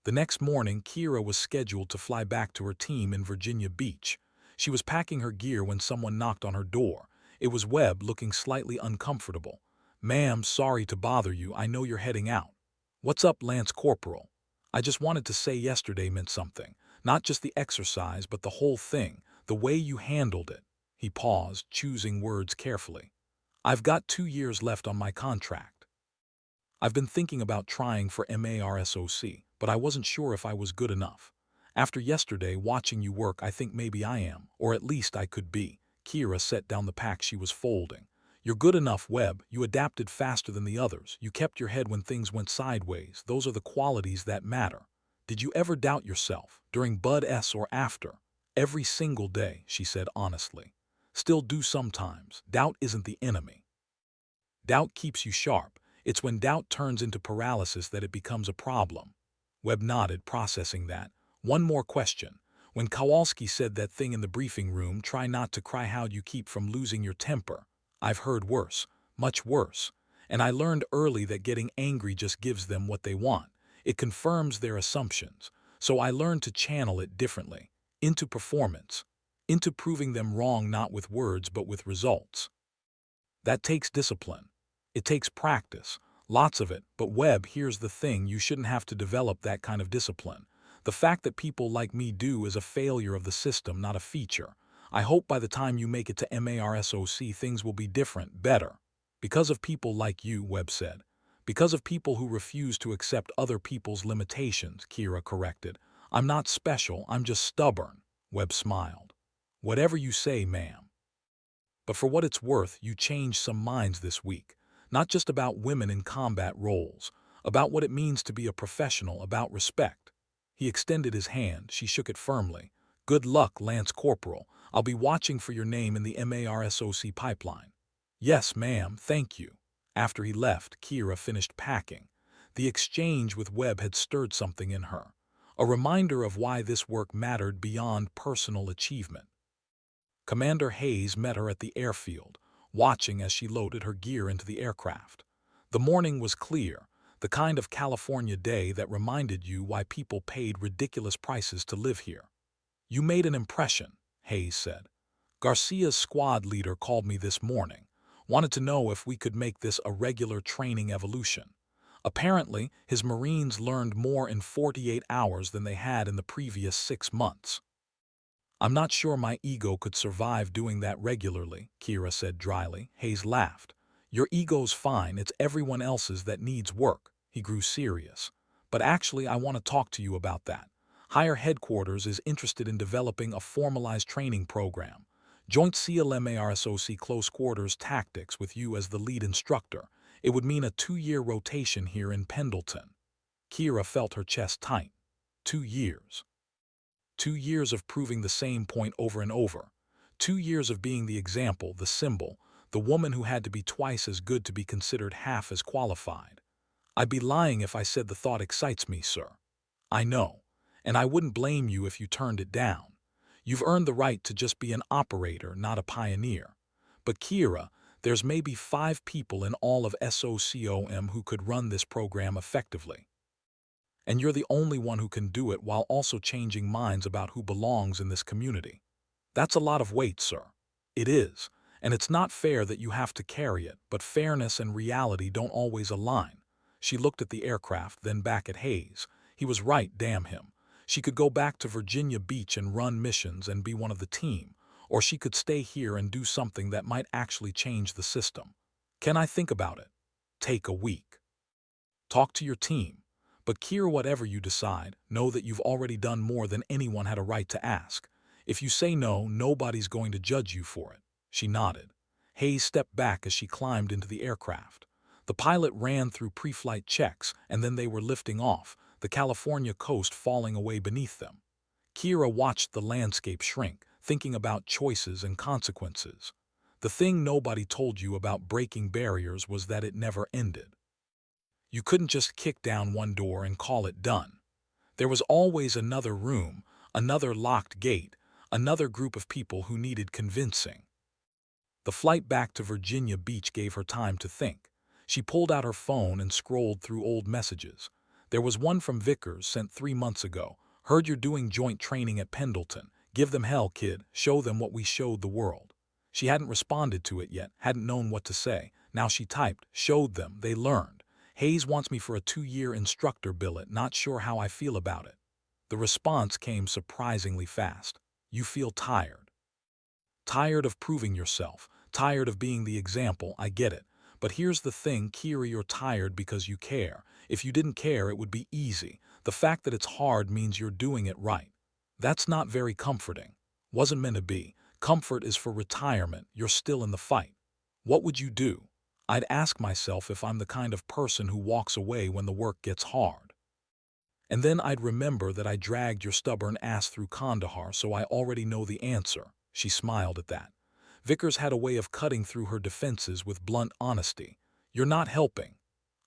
A: The next morning, Kira was scheduled to fly back to her team in Virginia Beach. She was packing her gear when someone knocked on her door. It was Webb, looking slightly uncomfortable. "Ma'am, sorry to bother you, I know you're heading out." "What's up, Lance Corporal?" "I just wanted to say yesterday meant something. Not just the exercise, but the whole thing, the way you handled it." He paused, choosing words carefully. "I've got 2 years left on my contract. I've been thinking about trying for MARSOC, but I wasn't sure if I was good enough. After yesterday, watching you work, I think maybe I am, or at least I could be." Kira set down the pack she was folding. "You're good enough, Webb. You adapted faster than the others. You kept your head when things went sideways. Those are the qualities that matter. Did you ever doubt yourself, during Bud S or after?" "Every single day," she said honestly. "Still do sometimes. Doubt isn't the enemy. Doubt keeps you sharp. It's when doubt turns into paralysis that it becomes a problem." Webb nodded, processing that. "One more question. When Kowalski said that thing in the briefing room, try not to cry, how'd you keep from losing your temper? I've heard worse, much worse. And I learned early that getting angry just gives them what they want. It confirms their assumptions. So I learned to channel it differently. Into performance. Into proving them wrong, not with words but with results. That takes discipline. It takes practice. Lots of it. But Webb, here's the thing, you shouldn't have to develop that kind of discipline. The fact that people like me do is a failure of the system, not a feature. I hope by the time you make it to MARSOC things will be different, better. Because of people like you," Webb said. "Because of people who refuse to accept other people's limitations," Kira corrected. "I'm not special, I'm just stubborn." Webb smiled. "Whatever you say, ma'am. But for what it's worth, you changed some minds this week. Not just about women in combat roles, about what it means to be a professional, about respect." He extended his hand. She shook it firmly. "Good luck, Lance Corporal. I'll be watching for your name in the MARSOC pipeline." "Yes, ma'am, thank you." After he left, Kira finished packing. The exchange with Webb had stirred something in her. A reminder of why this work mattered beyond personal achievement. Commander Hayes met her at the airfield, watching as she loaded her gear into the aircraft. The morning was clear, the kind of California day that reminded you why people paid ridiculous prices to live here. "You made an impression," Hayes said. "Garcia's squad leader called me this morning. Wanted to know if we could make this a regular training evolution. Apparently, his Marines learned more in 48 hours than they had in the previous 6 months. I'm not sure my ego could survive doing that regularly," Kira said dryly. Hayes laughed. "Your ego's fine, it's everyone else's that needs work." He grew serious. "But actually, I want to talk to you about that. Higher Headquarters is interested in developing a formalized training program. Joint SEAL MARSOC close quarters tactics with you as the lead instructor. It would mean a 2-year rotation here in Pendleton." Kira felt her chest tighten. 2 years. 2 years of proving the same point over and over. 2 years of being the example, the symbol, The woman who had to be twice as good to be considered half as qualified. I'd be lying if I said the thought excites me, sir. I know, and I wouldn't blame you if you turned it down. You've earned the right to just be an operator, not a pioneer. But Kira, there's maybe 5 people in all of SOCOM who could run this program effectively. And you're the only one who can do it while also changing minds about who belongs in this community. That's a lot of weight, sir. It is, and it's not fair that you have to carry it, but fairness and reality don't always align. She looked at the aircraft, then back at Hayes. He was right, damn him. She could go back to Virginia Beach and run missions and be one of the team, or she could stay here and do something that might actually change the system. Can I think about it? Take a week. Talk to your team. But Kier, whatever you decide, know that you've already done more than anyone had a right to ask. If you say no, nobody's going to judge you for it. She nodded. Hayes stepped back as she climbed into the aircraft. The pilot ran through pre-flight checks, and then they were lifting off, the California coast falling away beneath them. Kira watched the landscape shrink, thinking about choices and consequences. The thing nobody told you about breaking barriers was that it never ended. You couldn't just kick down one door and call it done. There was always another room, another locked gate, another group of people who needed convincing. The flight back to Virginia Beach gave her time to think. She pulled out her phone and scrolled through old messages. There was one from Vickers sent 3 months ago. Heard you're doing joint training at Pendleton. Give them hell, kid. Show them what we showed the world. She hadn't responded to it yet, hadn't known what to say. Now she typed, showed them, they learned. Hayes wants me for a 2-year instructor billet, not sure how I feel about it. The response came surprisingly fast. You feel tired. Tired of proving yourself, tired of being the example, I get it. But here's the thing, Kira, you're tired because you care. If you didn't care, it would be easy. The fact that it's hard means you're doing it right. That's not very comforting. Wasn't meant to be. Comfort is for retirement, you're still in the fight. What would you do? I'd ask myself if I'm the kind of person who walks away when the work gets hard. And then I'd remember that I dragged your stubborn ass through Kandahar, so I already know the answer. She smiled at that. Vickers had a way of cutting through her defenses with blunt honesty. You're not helping.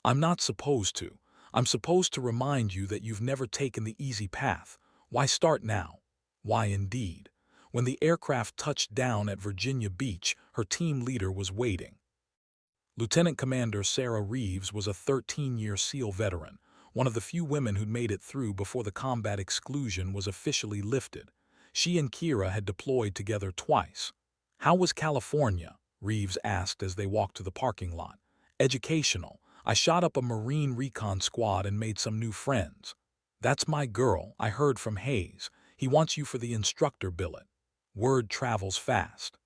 A: I'm not supposed to. I'm supposed to remind you that you've never taken the easy path. Why start now? Why indeed? When the aircraft touched down at Virginia Beach, her team leader was waiting. Lieutenant Commander Sarah Reeves was a 13-year SEAL veteran, one of the few women who'd made it through before the combat exclusion was officially lifted. She and Kira had deployed together twice. How was California? Reeves asked as they walked to the parking lot. Educational. I shot up a Marine recon squad and made some new friends. That's my girl, I heard from Hayes. He wants you for the instructor billet. Word travels fast.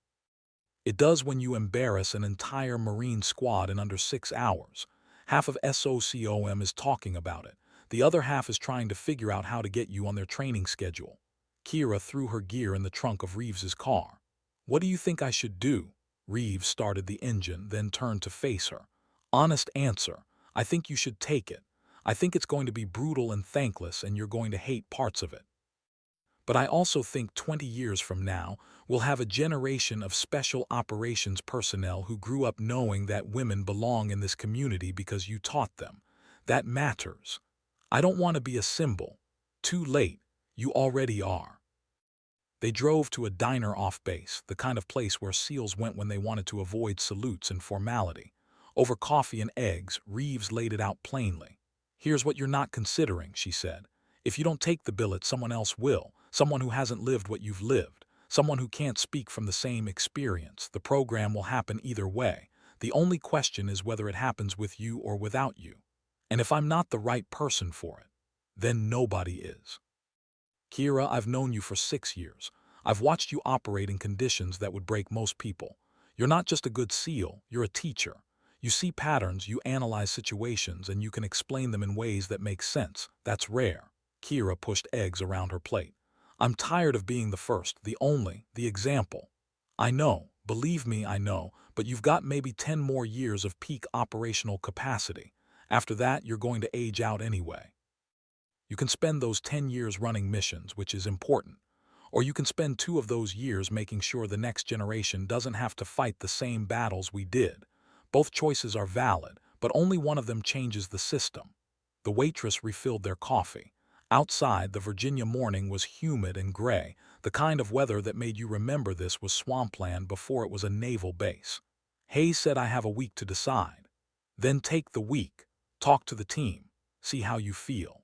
A: It does when you embarrass an entire Marine squad in under 6 hours. Half of SOCOM is talking about it. The other half is trying to figure out how to get you on their training schedule. Kira threw her gear in the trunk of Reeves's car. What do you think I should do? Reeves started the engine, then turned to face her. Honest answer. I think you should take it. I think it's going to be brutal and thankless, and you're going to hate parts of it. But I also think 20 years from now, we'll have a generation of special operations personnel who grew up knowing that women belong in this community because you taught them. That matters. I don't want to be a symbol. Too late. You already are. They drove to a diner off base, the kind of place where SEALs went when they wanted to avoid salutes and formality. Over coffee and eggs, Reeves laid it out plainly. Here's what you're not considering, she said. If you don't take the billet, someone else will. Someone who hasn't lived what you've lived. Someone who can't speak from the same experience. The program will happen either way. The only question is whether it happens with you or without you. And if I'm not the right person for it, then nobody is. Kira, I've known you for 6 years. I've watched you operate in conditions that would break most people. You're not just a good SEAL, you're a teacher. You see patterns, you analyze situations, and you can explain them in ways that make sense. That's rare. Kira pushed eggs around her plate. I'm tired of being the first, the only, the example. I know, believe me, I know, but you've got maybe 10 more years of peak operational capacity. After that, you're going to age out anyway. You can spend those 10 years running missions, which is important. Or you can spend 2 of those years making sure the next generation doesn't have to fight the same battles we did. Both choices are valid, but only one of them changes the system. The waitress refilled their coffee. Outside, the Virginia morning was humid and gray, the kind of weather that made you remember this was swampland before it was a naval base. Hayes said, "I have a week to decide." Then take the week. Talk to the team. See how you feel.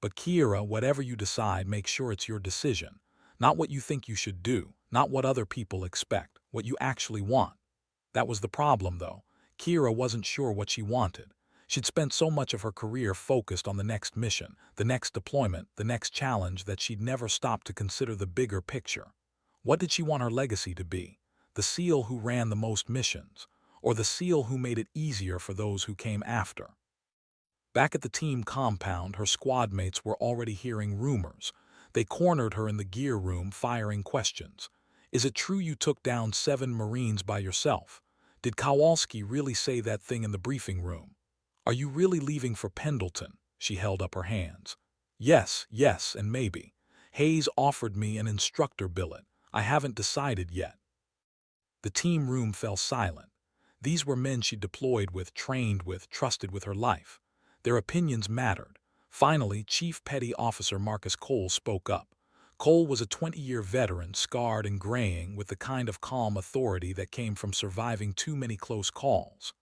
A: But Kiera, whatever you decide, make sure it's your decision. Not what you think you should do, not what other people expect, what you actually want. That was the problem, though. Kiera wasn't sure what she wanted. She'd spent so much of her career focused on the next mission, the next deployment, the next challenge that she'd never stopped to consider the bigger picture. What did she want her legacy to be? The SEAL who ran the most missions, or the SEAL who made it easier for those who came after? Back at the team compound, her squad mates were already hearing rumors. They cornered her in the gear room, firing questions. Is it true you took down 7 Marines by yourself? Did Kowalski really say that thing in the briefing room? Are you really leaving for Pendleton? She held up her hands. Yes, yes, and maybe. Hayes offered me an instructor billet. I haven't decided yet. The team room fell silent. These were men she deployed with, trained with, trusted with her life. Their opinions mattered. Finally, Chief Petty Officer Marcus Cole spoke up. Cole was a 20-year veteran, scarred and graying, with the kind of calm authority that came from surviving too many close calls.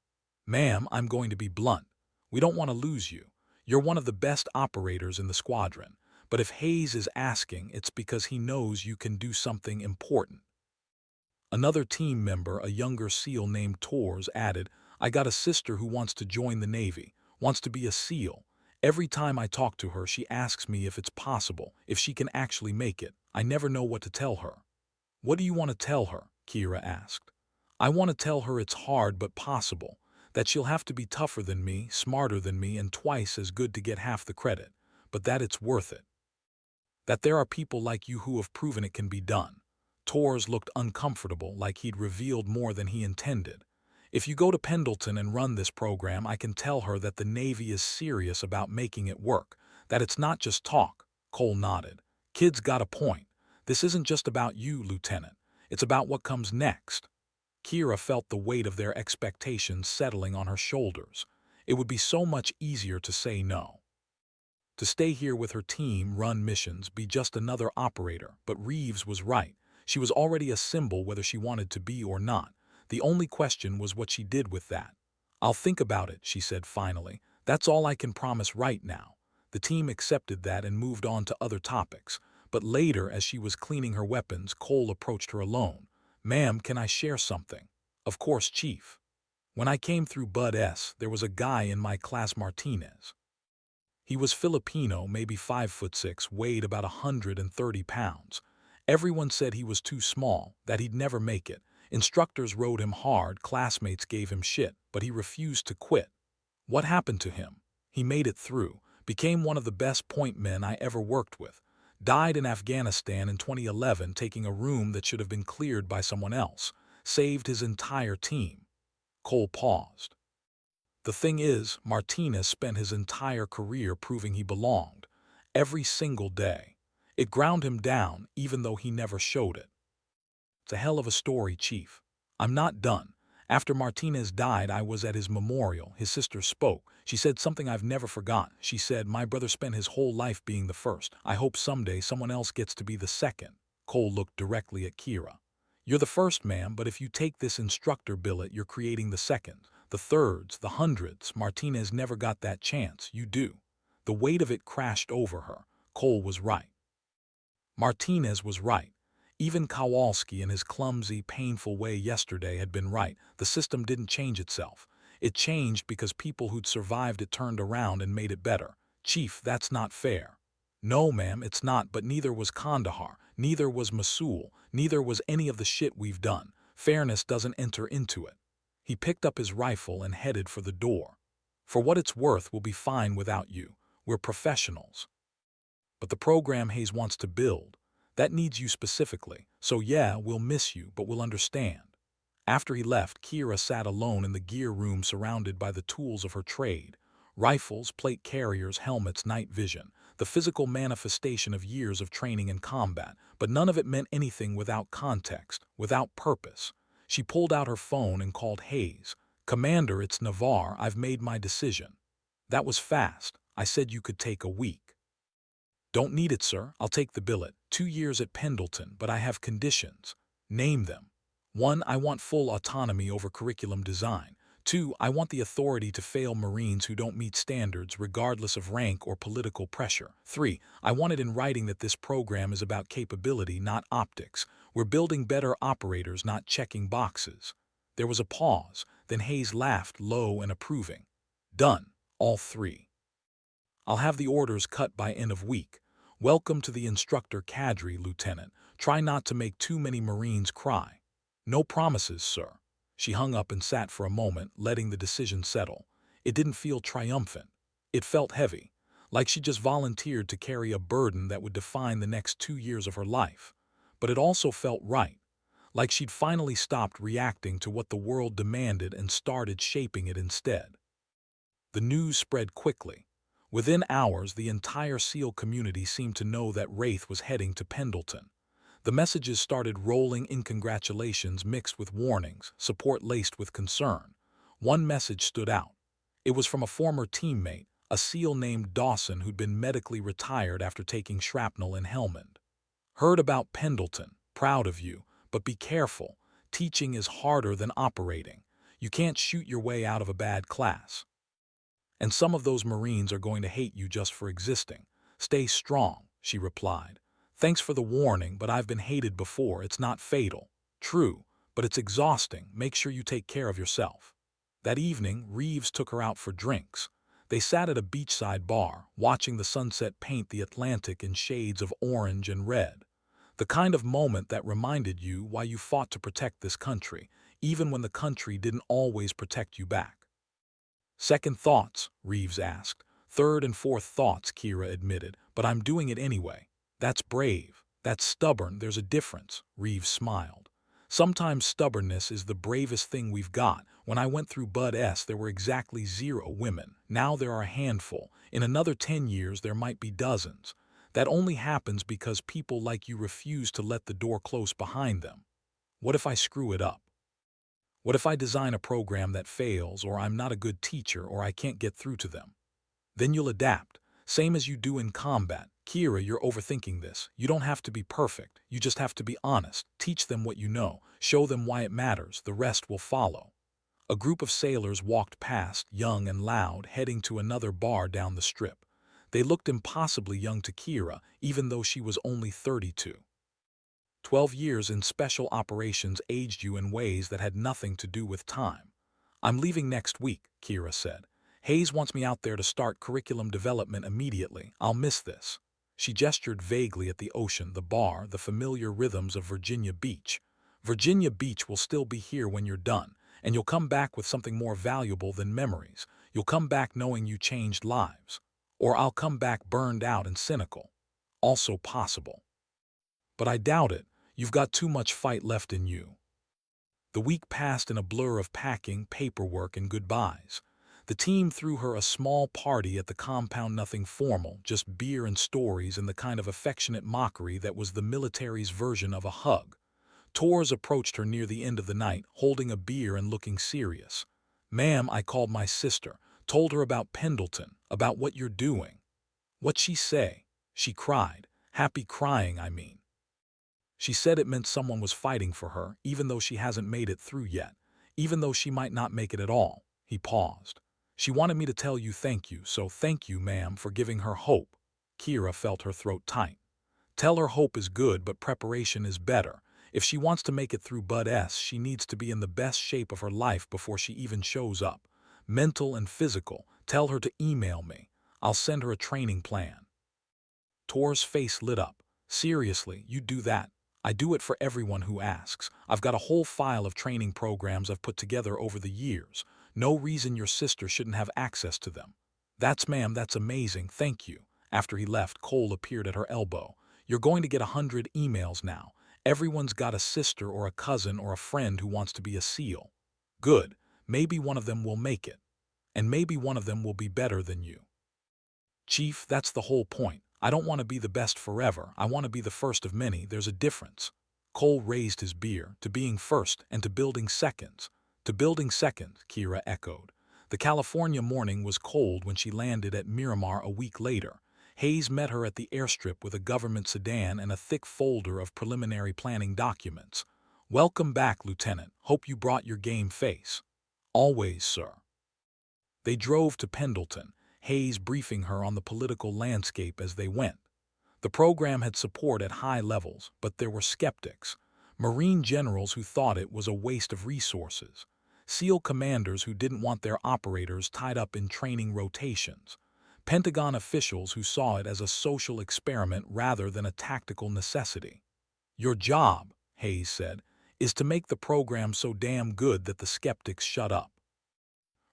A: "Ma'am, I'm going to be blunt. We don't want to lose you. You're one of the best operators in the squadron. But if Hayes is asking, it's because he knows you can do something important." Another team member, a younger SEAL named Tors, added, "I got a sister who wants to join the Navy, wants to be a SEAL. Every time I talk to her, she asks me if it's possible, if she can actually make it. I never know what to tell her." "What do you want to tell her?" Kira asked. "I want to tell her it's hard but possible, that she'll have to be tougher than me, smarter than me, and twice as good to get half the credit, but that it's worth it. That there are people like you who have proven it can be done." Tors looked uncomfortable, like he'd revealed more than he intended. "If you go to Pendleton and run this program, I can tell her that the Navy is serious about making it work, that it's not just talk." Cole nodded. "Kid's got a point. This isn't just about you, Lieutenant. It's about what comes next." Kira felt the weight of their expectations settling on her shoulders. It would be so much easier to say no. To stay here with her team, run missions, be just another operator, but Reeves was right. She was already a symbol whether she wanted to be or not. The only question was what she did with that. "I'll think about it," she said finally. "That's all I can promise right now." The team accepted that and moved on to other topics. But later, as she was cleaning her weapons, Cole approached her alone. "Ma'am, can I share something?" "Of course, Chief." "When I came through Bud S, there was a guy in my class, Martinez. He was Filipino, maybe 5'6", weighed about 130 pounds. Everyone said he was too small, that he'd never make it. Instructors rode him hard, classmates gave him shit, but he refused to quit. What happened to him? He made it through, became one of the best point men I ever worked with. Died in Afghanistan in 2011, taking a room that should have been cleared by someone else. Saved his entire team." Cole paused. "The thing is, Martinez spent his entire career proving he belonged. Every single day. It ground him down, even though he never showed it." "It's a hell of a story, Chief. I'm not done. After Martinez died, I was at his memorial. His sister spoke. She said something I've never forgotten. She said, 'My brother spent his whole life being the first. I hope someday someone else gets to be the second.'" Cole looked directly at Kira. "You're the first, ma'am, but if you take this instructor billet, you're creating the seconds, the thirds, the hundreds. Martinez never got that chance. You do." The weight of it crashed over her. Cole was right. Martinez was right. Even Kowalski, in his clumsy, painful way yesterday, had been right. The system didn't change itself. It changed because people who'd survived it turned around and made it better. "Chief, that's not fair." "No, ma'am, it's not, but neither was Kandahar, neither was Mosul, neither was any of the shit we've done. Fairness doesn't enter into it." He picked up his rifle and headed for the door. "For what it's worth, we'll be fine without you. We're professionals. But the program Hayes wants to build, that needs you specifically. So yeah, we'll miss you, but we'll understand." After he left, Kira sat alone in the gear room surrounded by the tools of her trade. Rifles, plate carriers, helmets, night vision. the physical manifestation of years of training in combat, but none of it meant anything without context, without purpose. She pulled out her phone and called Hayes. "Commander, it's Navarre. I've made my decision." "That was fast. I said you could take a week." "Don't need it, sir. I'll take the billet. 2 years at Pendleton, but I have conditions." "Name them." "1. I want full autonomy over curriculum design. 2. I want the authority to fail Marines who don't meet standards regardless of rank or political pressure. 3. I want it in writing that this program is about capability, not optics. We're building better operators, not checking boxes." There was a pause, then Hayes laughed low and approving. "Done. All 3. I'll have the orders cut by end of week. Welcome to the instructor cadre, Lieutenant. Try not to make too many Marines cry." "No promises, sir." She hung up and sat for a moment, letting the decision settle. It didn't feel triumphant. It felt heavy, like she just volunteered to carry a burden that would define the next 2 years of her life. But it also felt right, like she'd finally stopped reacting to what the world demanded and started shaping it instead. The news spread quickly. Within hours, the entire SEAL community seemed to know that Wraith was heading to Pendleton. The messages started rolling in, congratulations mixed with warnings, support laced with concern. One message stood out. It was from a former teammate, a SEAL named Dawson who'd been medically retired after taking shrapnel in Helmand. "Heard about Pendleton. Proud of you, but be careful. Teaching is harder than operating. You can't shoot your way out of a bad class. And some of those Marines are going to hate you just for existing. Stay strong," she replied. "Thanks for the warning, but I've been hated before. It's not fatal." "True, but it's exhausting. Make sure you take care of yourself." That evening, Reeves took her out for drinks. They sat at a beachside bar, watching the sunset paint the Atlantic in shades of orange and red. The kind of moment that reminded you why you fought to protect this country, even when the country didn't always protect you back. "Second thoughts?" Reeves asked. "Third and fourth thoughts," Kira admitted, "but I'm doing it anyway." "That's brave. That's stubborn. There's a difference," Reeves smiled. "Sometimes stubbornness is the bravest thing we've got. When I went through Bud S, there were exactly 0 women. Now there are a handful. In another 10 years, there might be dozens. That only happens because people like you refuse to let the door close behind them. What if I screw it up? What if I design a program that fails, or I'm not a good teacher, or I can't get through to them? Then you'll adapt, same as you do in combat." "Kira, you're overthinking this. You don't have to be perfect. You just have to be honest. Teach them what you know. Show them why it matters. The rest will follow." A group of sailors walked past, young and loud, heading to another bar down the strip. They looked impossibly young to Kira, even though she was only 32. 12 years in special operations aged you in ways that had nothing to do with time. "I'm leaving next week," Kira said. "Hayes wants me out there to start curriculum development immediately. I'll miss this." She gestured vaguely at the ocean, the bar, the familiar rhythms of Virginia Beach. "Virginia Beach will still be here when you're done, and you'll come back with something more valuable than memories. You'll come back knowing you changed lives. Or I'll come back burned out and cynical. Also possible. But I doubt it. You've got too much fight left in you." The week passed in a blur of packing, paperwork, and goodbyes. The team threw her a small party at the compound, nothing formal, just beer and stories and the kind of affectionate mockery that was the military's version of a hug. Torres approached her near the end of the night, holding a beer and looking serious. "Ma'am, I called my sister, told her about Pendleton, about what you're doing." "What'd she say?" "She cried. Happy crying, I mean. She said it meant someone was fighting for her, even though she hasn't made it through yet, even though she might not make it at all." He paused. "She wanted me to tell you thank you, so thank you, ma'am, for giving her hope." Kira felt her throat tight. "Tell her hope is good, but preparation is better. If she wants to make it through Bud S, she needs to be in the best shape of her life before she even shows up. Mental and physical. Tell her to email me. I'll send her a training plan." Tor's face lit up. "Seriously, you do that?" "I do it for everyone who asks. I've got a whole file of training programs I've put together over the years. No reason your sister shouldn't have access to them." Ma'am, that's amazing, thank you." After he left, Cole appeared at her elbow. "You're going to get 100 emails now. Everyone's got a sister or a cousin or a friend who wants to be a SEAL. Good. Maybe one of them will make it. And maybe one of them will be better than you." "Chief, that's the whole point. I don't want to be the best forever. I want to be the first of many. There's a difference. Cole raised his beer to being first and to building seconds. To building second, Kira echoed. The California morning was cold when she landed at Miramar a week later. Hayes met her at the airstrip with a government sedan and a thick folder of preliminary planning documents. Welcome back, Lieutenant. Hope you brought your game face. Always, sir. They drove to Pendleton, Hayes briefing her on the political landscape as they went. The program had support at high levels, but there were skeptics. Marine generals who thought it was a waste of resources. SEAL commanders who didn't want their operators tied up in training rotations. Pentagon officials who saw it as a social experiment rather than a tactical necessity. Your job, Hayes said, is to make the program so damn good that the skeptics shut up.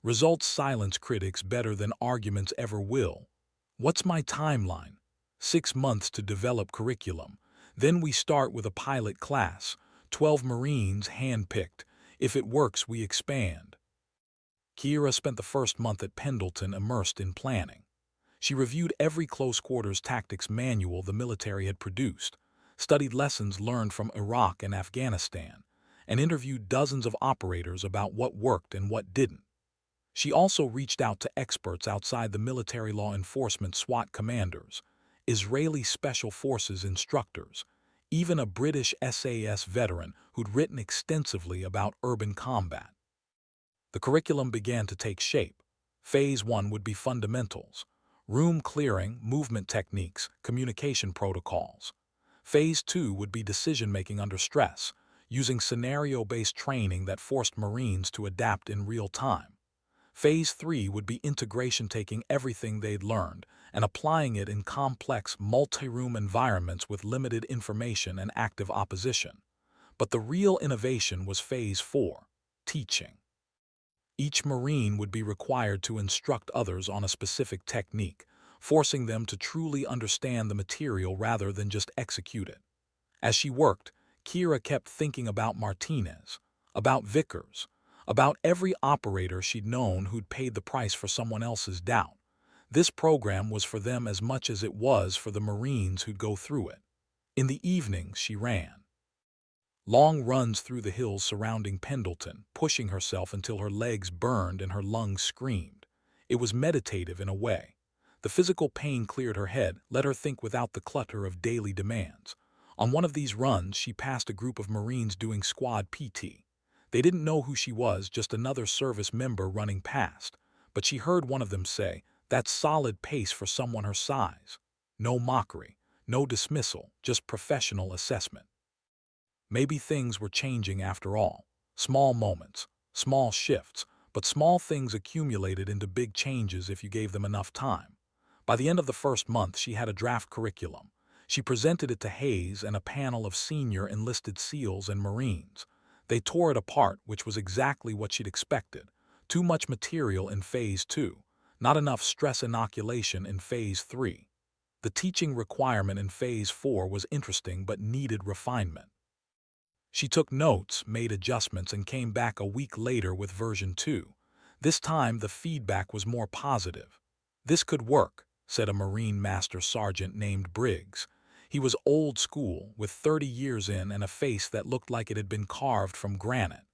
A: Results silence critics better than arguments ever will. What's my timeline? 6 months to develop curriculum. Then we start with a pilot class, 12 Marines hand-picked. If it works, we expand. Kira spent the first month at Pendleton immersed in planning. She reviewed every close-quarters tactics manual the military had produced, studied lessons learned from Iraq and Afghanistan, and interviewed dozens of operators about what worked and what didn't. She also reached out to experts outside the military law enforcement SWAT commanders, Israeli Special Forces instructors, even a British SAS veteran who'd written extensively about urban combat. The curriculum began to take shape. Phase 1 would be fundamentals, room clearing, movement techniques, communication protocols. Phase 2 would be decision-making under stress, using scenario-based training that forced Marines to adapt in real time. Phase 3 would be integration, taking everything they'd learned and applying it in complex, multi-room environments with limited information and active opposition. But the real innovation was Phase 4, teaching. Each Marine would be required to instruct others on a specific technique, forcing them to truly understand the material rather than just execute it. As she worked, Kira kept thinking about Martinez, about Vickers, about every operator she'd known who'd paid the price for someone else's doubt. This program was for them as much as it was for the Marines who'd go through it. In the evenings, she ran long runs through the hills surrounding Pendleton, pushing herself until her legs burned and her lungs screamed. It was meditative in a way. The physical pain cleared her head, let her think without the clutter of daily demands. On one of these runs, she passed a group of Marines doing squad PT. They didn't know who she was, just another service member running past. But she heard one of them say, "That's solid pace for someone her size." No mockery, no dismissal, just professional assessment. Maybe things were changing after all. Small moments, small shifts, but small things accumulated into big changes if you gave them enough time. By the end of the first month, she had a draft curriculum. She presented it to Hayes and a panel of senior enlisted SEALs and Marines. They tore it apart, which was exactly what she'd expected. Too much material in Phase 2, not enough stress inoculation in Phase 3. The teaching requirement in Phase 4 was interesting but needed refinement. She took notes, made adjustments, and came back a week later with version 2. This time, the feedback was more positive. "This could work," said a Marine Master Sergeant named Briggs. He was old school, with 30 years in and a face that looked like it had been carved from granite.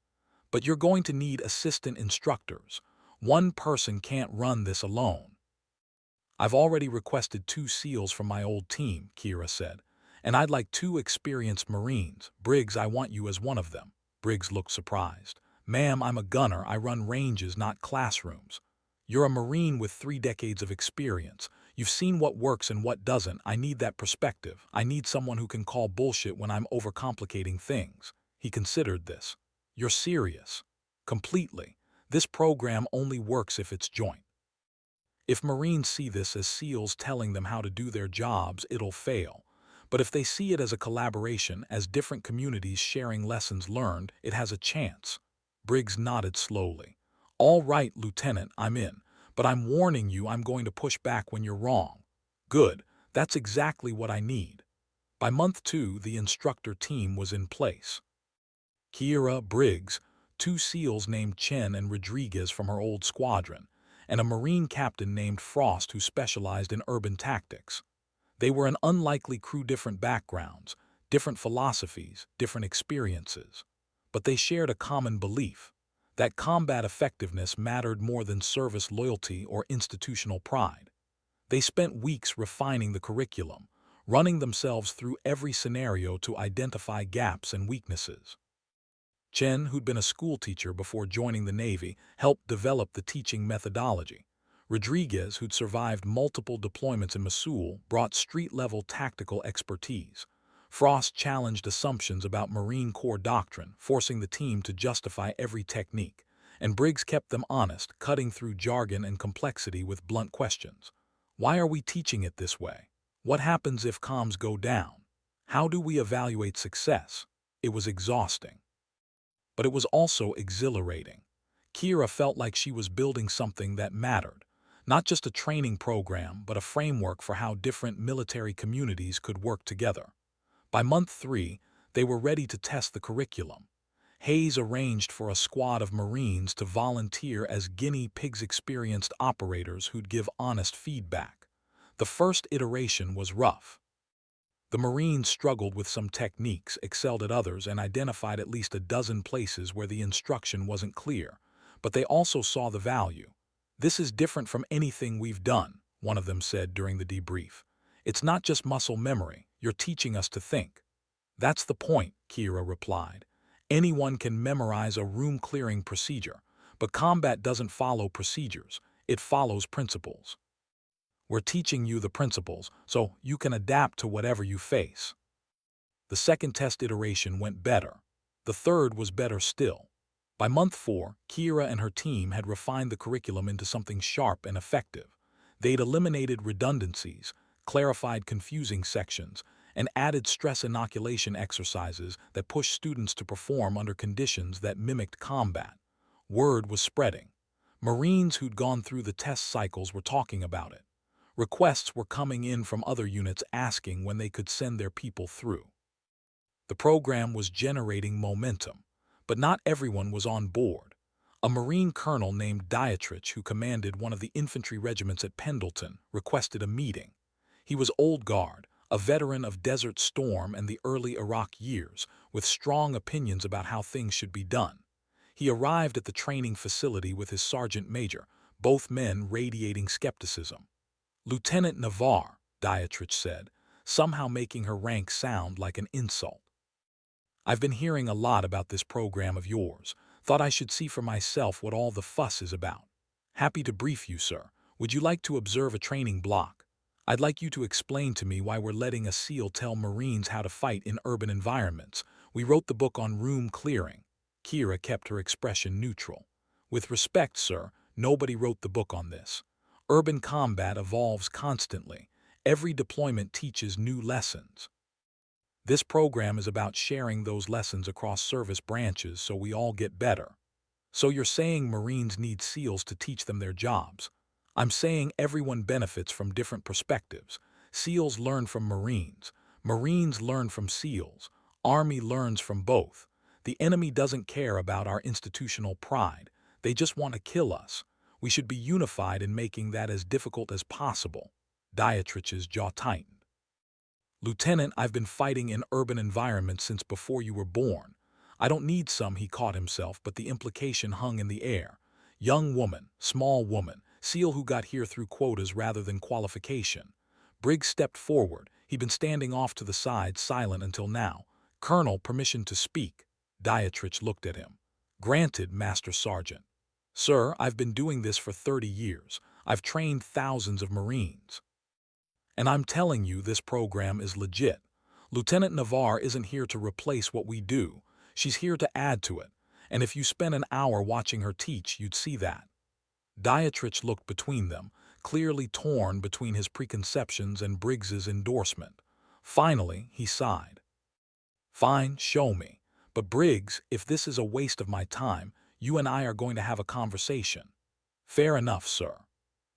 A: "But you're going to need assistant instructors. One person can't run this alone." "I've already requested 2 SEALs from my old team," Kira said. "And I'd like 2 experienced Marines. Briggs, I want you as one of them." Briggs looked surprised. "Ma'am, I'm a gunner. I run ranges, not classrooms." "You're a Marine with 3 decades of experience. You've seen what works and what doesn't. I need that perspective. I need someone who can call bullshit when I'm overcomplicating things." He considered this. "You're serious?" "Completely. This program only works if it's joint. If Marines see this as SEALs telling them how to do their jobs, it'll fail. But if they see it as a collaboration, as different communities sharing lessons learned, it has a chance." Briggs nodded slowly. "All right, Lieutenant, I'm in. But I'm warning you, I'm going to push back when you're wrong." "Good. That's exactly what I need." By month 2, the instructor team was in place. Kira, Briggs, 2 SEALs named Chen and Rodriguez from her old squadron, and a Marine captain named Frost who specialized in urban tactics. They were an unlikely crew, different backgrounds, different philosophies, different experiences. But they shared a common belief that combat effectiveness mattered more than service loyalty or institutional pride. They spent weeks refining the curriculum, running themselves through every scenario to identify gaps and weaknesses. Chen, who'd been a schoolteacher before joining the Navy, helped develop the teaching methodology. Rodriguez, who'd survived multiple deployments in Mosul, brought street-level tactical expertise. Frost challenged assumptions about Marine Corps doctrine, forcing the team to justify every technique. And Briggs kept them honest, cutting through jargon and complexity with blunt questions. Why are we teaching it this way? What happens if comms go down? How do we evaluate success? It was exhausting. But it was also exhilarating. Kira felt like she was building something that mattered. Not just a training program, but a framework for how different military communities could work together. By month 3, they were ready to test the curriculum. Hayes arranged for a squad of Marines to volunteer as guinea pigs, experienced operators who'd give honest feedback. The first iteration was rough. The Marines struggled with some techniques, excelled at others, and identified at least a dozen places where the instruction wasn't clear. But they also saw the value. "This is different from anything we've done," one of them said during the debrief. "It's not just muscle memory, you're teaching us to think." "That's the point," Kira replied. "Anyone can memorize a room-clearing procedure, but combat doesn't follow procedures, it follows principles. We're teaching you the principles, so you can adapt to whatever you face." The second test iteration went better. The third was better still. By month 4, Kira and her team had refined the curriculum into something sharp and effective. They'd eliminated redundancies, clarified confusing sections, and added stress inoculation exercises that pushed students to perform under conditions that mimicked combat. Word was spreading. Marines who'd gone through the test cycles were talking about it. Requests were coming in from other units asking when they could send their people through. The program was generating momentum, but not everyone was on board. A Marine colonel named Dietrich, who commanded one of the infantry regiments at Pendleton, requested a meeting. He was old guard, a veteran of Desert Storm and the early Iraq years, with strong opinions about how things should be done. He arrived at the training facility with his sergeant major, both men radiating skepticism. "Lieutenant Navarre," Dietrich said, somehow making her rank sound like an insult. "I've been hearing a lot about this program of yours. Thought I should see for myself what all the fuss is about. Happy to brief you, sir. Would you like to observe a training block? I'd like you to explain to me why we're letting a SEAL tell Marines how to fight in urban environments. We wrote the book on room clearing." Kira kept her expression neutral. "With respect, sir, nobody wrote the book on this. Urban combat evolves constantly. Every deployment teaches new lessons. This program is about sharing those lessons across service branches so we all get better." "So you're saying Marines need SEALs to teach them their jobs?" "I'm saying everyone benefits from different perspectives. SEALs learn from Marines. Marines learn from SEALs. Army learns from both. The enemy doesn't care about our institutional pride. They just want to kill us. We should be unified in making that as difficult as possible." Dietrich's jaw tightened. "Lieutenant, I've been fighting in urban environments since before you were born. I don't need some," he caught himself, but the implication hung in the air. "Young woman, small woman, SEAL who got here through quotas rather than qualification." Briggs stepped forward. He'd been standing off to the side, silent until now. "Colonel, permission to speak." Dietrich looked at him. "Granted, Master Sergeant." "Sir, I've been doing this for 30 years. I've trained thousands of Marines. And I'm telling you, this program is legit. Lieutenant Navarre isn't here to replace what we do. She's here to add to it. And if you spent an hour watching her teach, you'd see that." Dietrich looked between them, clearly torn between his preconceptions and Briggs's endorsement. Finally, he sighed. "Fine, show me. But Briggs, if this is a waste of my time, you and I are going to have a conversation." "Fair enough, sir."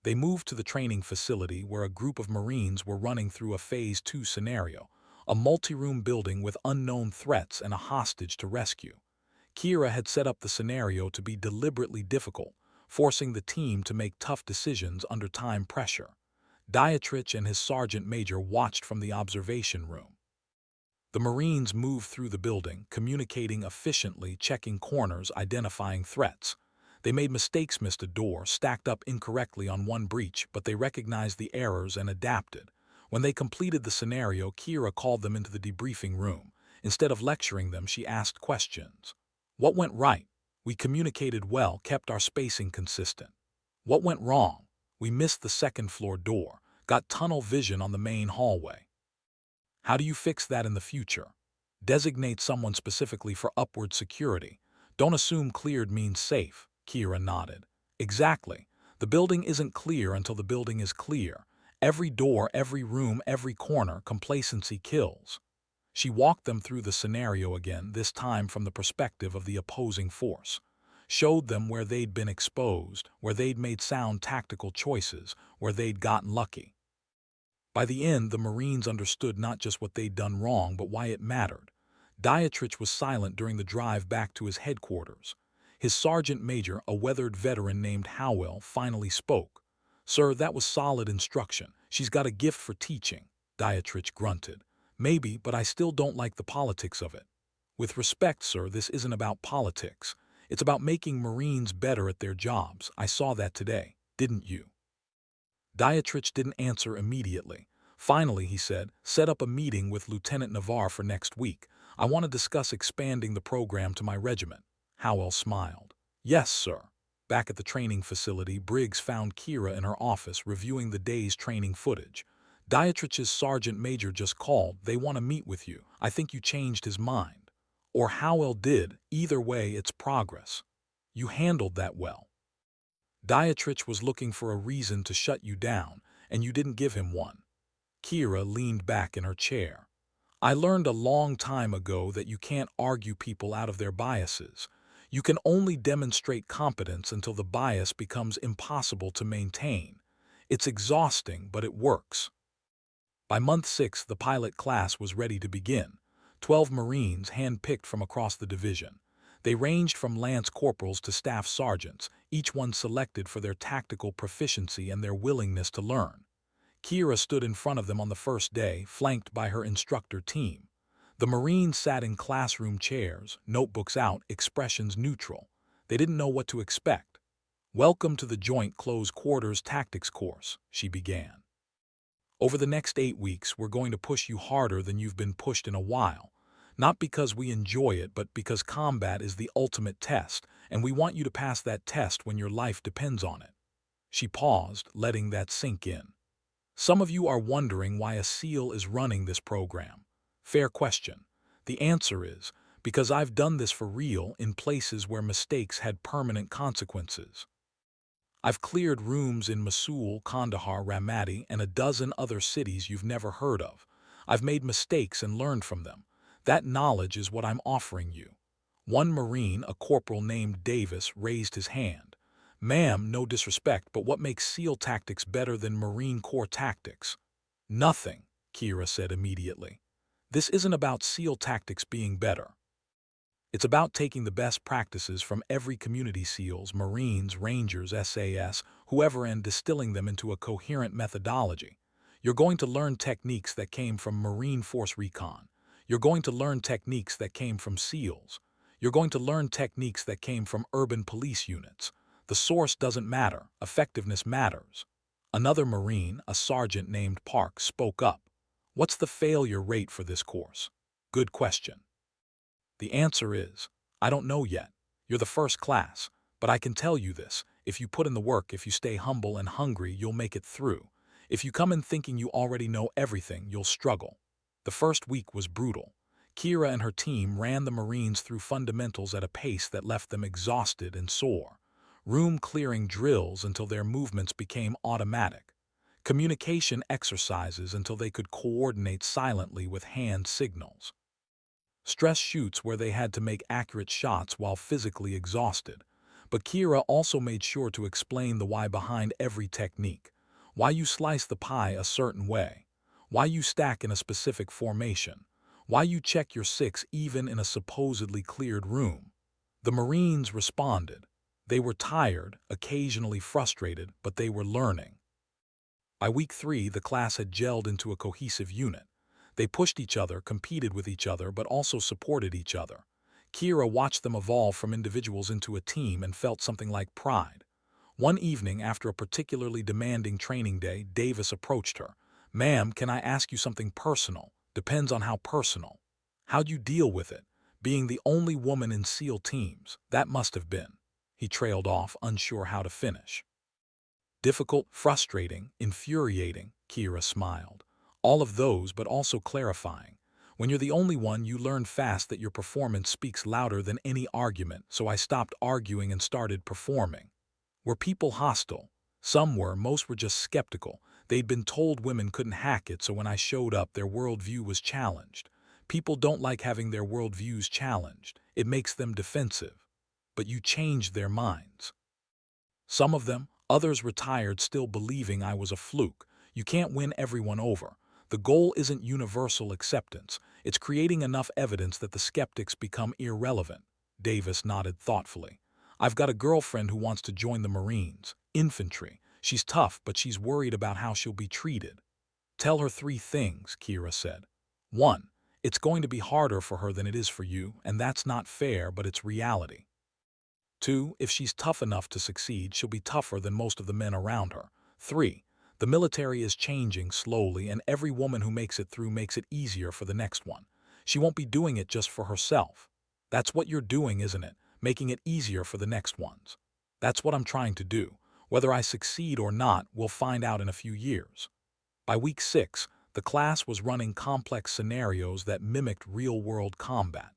A: They moved to the training facility where a group of Marines were running through a Phase 2 scenario, a multi-room building with unknown threats and a hostage to rescue. Kira had set up the scenario to be deliberately difficult, forcing the team to make tough decisions under time pressure. Dietrich and his sergeant major watched from the observation room. The Marines moved through the building, communicating efficiently, checking corners, identifying threats. They made mistakes, missed a door, stacked up incorrectly on one breach, but they recognized the errors and adapted. When they completed the scenario, Kira called them into the debriefing room. Instead of lecturing them, she asked questions. What went right? We communicated well, kept our spacing consistent. What went wrong? We missed the second floor door, got tunnel vision on the main hallway. How do you fix that in the future? Designate someone specifically for upward security. Don't assume cleared means safe, Kira nodded. Exactly. The building isn't clear until the building is clear. Every door, every room, every corner, complacency kills. She walked them through the scenario again, this time from the perspective of the opposing force. Showed them where they'd been exposed, where they'd made sound tactical choices, where they'd gotten lucky. By the end, the Marines understood not just what they'd done wrong, but why it mattered. Dietrich was silent during the drive back to his headquarters. His sergeant major, a weathered veteran named Howell, finally spoke. "Sir, that was solid instruction. She's got a gift for teaching," Dietrich grunted. "Maybe, but I still don't like the politics of it." "With respect, sir, this isn't about politics. It's about making Marines better at their jobs. I saw that today, didn't you?" Dietrich didn't answer immediately. Finally, he said, "Set up a meeting with Lieutenant Navarre for next week. I want to discuss expanding the program to my regiment." Howell smiled. "Yes, sir." Back at the training facility, Briggs found Kira in her office reviewing the day's training footage. "Dietrich's sergeant major just called. They want to meet with you. I think you changed his mind." Or Howell did. Either way, it's progress. You handled that well. Dietrich was looking for a reason to shut you down, and you didn't give him one. Kira leaned back in her chair. "I learned a long time ago that you can't argue people out of their biases. You can only demonstrate competence until the bias becomes impossible to maintain. It's exhausting, but it works." By month 6, the pilot class was ready to begin. 12 Marines handpicked from across the division. They ranged from lance corporals to staff sergeants, each one selected for their tactical proficiency and their willingness to learn. Kira stood in front of them on the first day, flanked by her instructor team. The Marines sat in classroom chairs, notebooks out, expressions neutral. They didn't know what to expect. "Welcome to the Joint Close Quarters Tactics course," she began. "Over the next 8 weeks, we're going to push you harder than you've been pushed in a while. Not because we enjoy it, but because combat is the ultimate test, and we want you to pass that test when your life depends on it." She paused, letting that sink in. "Some of you are wondering why a SEAL is running this program. Fair question. The answer is, because I've done this for real in places where mistakes had permanent consequences. I've cleared rooms in Mosul, Kandahar, Ramadi, and a dozen other cities you've never heard of. I've made mistakes and learned from them. That knowledge is what I'm offering you." One Marine, a corporal named Davis, raised his hand. "Ma'am, no disrespect, but what makes SEAL tactics better than Marine Corps tactics?" "Nothing," Kira said immediately. "This isn't about SEAL tactics being better. It's about taking the best practices from every community, SEALs, Marines, Rangers, SAS, whoever, and distilling them into a coherent methodology. You're going to learn techniques that came from Marine Force Recon. You're going to learn techniques that came from SEALs. You're going to learn techniques that came from urban police units. The source doesn't matter. Effectiveness matters." Another Marine, a sergeant named Park, spoke up. "What's the failure rate for this course?" "Good question. The answer is, I don't know yet. You're the first class, but I can tell you this. If you put in the work, if you stay humble and hungry, you'll make it through. If you come in thinking you already know everything, you'll struggle." The first week was brutal. Kira and her team ran the Marines through fundamentals at a pace that left them exhausted and sore. Room-clearing drills until their movements became automatic. Communication exercises until they could coordinate silently with hand signals. Stress shoots where they had to make accurate shots while physically exhausted. But Kira also made sure to explain the why behind every technique. Why you slice the pie a certain way. Why you stack in a specific formation. Why you check your 6 even in a supposedly cleared room. The Marines responded. They were tired, occasionally frustrated, but they were learning. By week 3, the class had gelled into a cohesive unit. They pushed each other, competed with each other, but also supported each other. Kira watched them evolve from individuals into a team and felt something like pride. One evening, after a particularly demanding training day, Davis approached her. "Ma'am, can I ask you something personal? Depends on how personal. How'd you deal with it? Being the only woman in SEAL teams, that must have been." He trailed off, unsure how to finish. "Difficult, frustrating, infuriating," Kira smiled. "All of those, but also clarifying. When you're the only one, you learn fast that your performance speaks louder than any argument, so I stopped arguing and started performing." Were people hostile? Some were, most were just skeptical. They'd been told women couldn't hack it, so when I showed up, their worldview was challenged. People don't like having their worldviews challenged. It makes them defensive. But you changed their minds. Some of them, others retired still believing I was a fluke. You can't win everyone over. The goal isn't universal acceptance. It's creating enough evidence that the skeptics become irrelevant. Davis nodded thoughtfully. "I've got a girlfriend who wants to join the Marines, infantry. She's tough, but she's worried about how she'll be treated." "Tell her 3 things," Kira said. 1. It's going to be harder for her than it is for you, and that's not fair, but it's reality. 2. If she's tough enough to succeed, she'll be tougher than most of the men around her. 3. The military is changing slowly, and every woman who makes it through makes it easier for the next one. She won't be doing it just for herself. That's what you're doing, isn't it? Making it easier for the next ones. That's what I'm trying to do. Whether I succeed or not, we'll find out in a few years. By week 6, the class was running complex scenarios that mimicked real-world combat.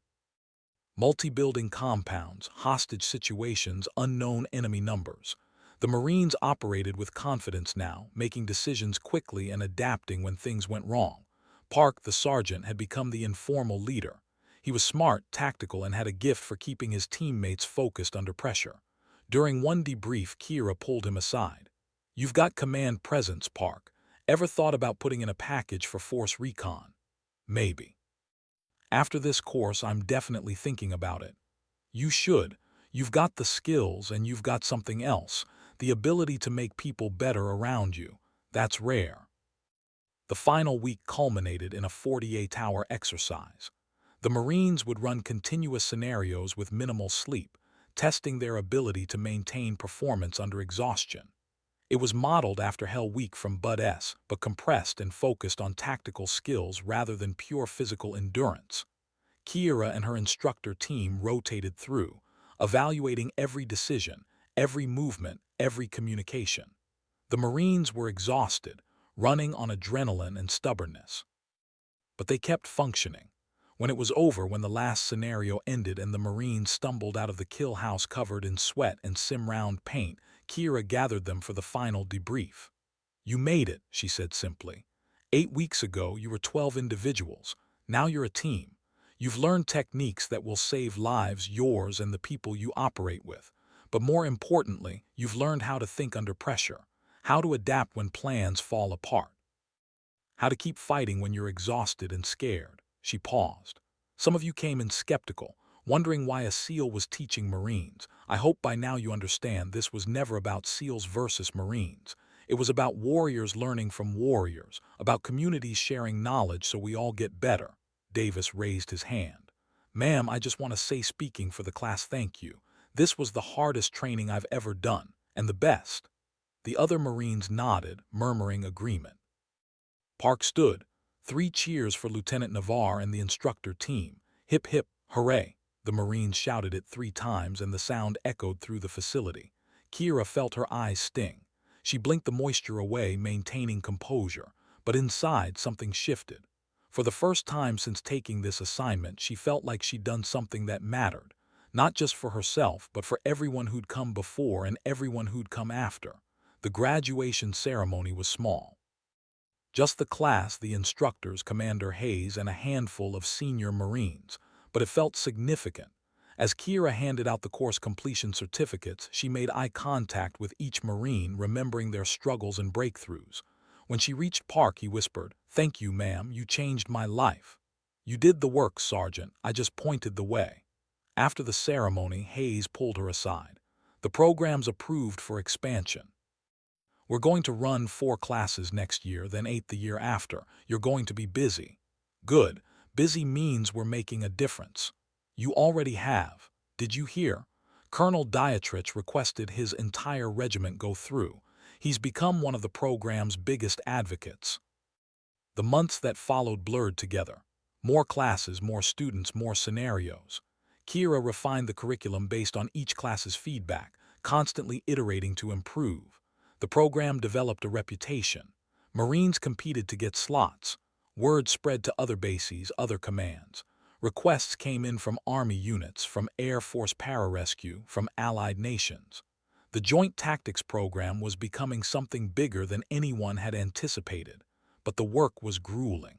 A: Multi-building compounds, hostage situations, unknown enemy numbers. The Marines operated with confidence now, making decisions quickly and adapting when things went wrong. Park, the sergeant, had become the informal leader. He was smart, tactical, and had a gift for keeping his teammates focused under pressure. During one debrief, Kira pulled him aside. "You've got command presence, Park. Ever thought about putting in a package for Force Recon?" "Maybe. After this course, I'm definitely thinking about it." "You should. You've got the skills and you've got something else, the ability to make people better around you. That's rare." The final week culminated in a 48-hour exercise. The Marines would run continuous scenarios with minimal sleep, testing their ability to maintain performance under exhaustion. It was modeled after Hell Week from Bud S., but compressed and focused on tactical skills rather than pure physical endurance. Kira and her instructor team rotated through, evaluating every decision, every movement, every communication. The Marines were exhausted, running on adrenaline and stubbornness. But they kept functioning. When it was over, when the last scenario ended and the Marines stumbled out of the kill house covered in sweat and sim-round paint, Kira gathered them for the final debrief. "You made it," she said simply. "8 weeks ago, you were 12 individuals. Now you're a team. You've learned techniques that will save lives, yours and the people you operate with. But more importantly, you've learned how to think under pressure, how to adapt when plans fall apart, how to keep fighting when you're exhausted and scared." She paused. "Some of you came in skeptical, wondering why a SEAL was teaching Marines. I hope by now you understand this was never about SEALs versus Marines. It was about warriors learning from warriors, about communities sharing knowledge so we all get better." Davis raised his hand. "Ma'am, I just want to say, speaking for the class, thank you. This was the hardest training I've ever done, and the best." The other Marines nodded, murmuring agreement. Park stood. 3 cheers for Lieutenant Navarre and the instructor team. "Hip hip, hooray." The Marines shouted it 3 times and the sound echoed through the facility. Kira felt her eyes sting. She blinked the moisture away, maintaining composure, but inside something shifted. For the first time since taking this assignment, she felt like she'd done something that mattered, not just for herself, but for everyone who'd come before and everyone who'd come after. The graduation ceremony was small. Just the class, the instructors, Commander Hayes, and a handful of senior Marines, but it felt significant. As Kira handed out the course completion certificates, she made eye contact with each Marine, remembering their struggles and breakthroughs. When she reached Park, he whispered, "Thank you, ma'am, you changed my life." "You did the work, Sergeant. I just pointed the way." After the ceremony, Hayes pulled her aside. "The program's approved for expansion. We're going to run 4 classes next year, then 8 the year after. You're going to be busy. Good. Busy means we're making a difference. You already have. Did you hear? Colonel Dietrich requested his entire regiment go through. He's become one of the program's biggest advocates. The months that followed blurred together. More classes, more students, more scenarios. Kira refined the curriculum based on each class's feedback, constantly iterating to improve. The program developed a reputation. Marines competed to get slots. Word spread to other bases, other commands. Requests came in from Army units, from Air Force pararescue, from allied nations. The Joint Tactics program was becoming something bigger than anyone had anticipated, but the work was grueling.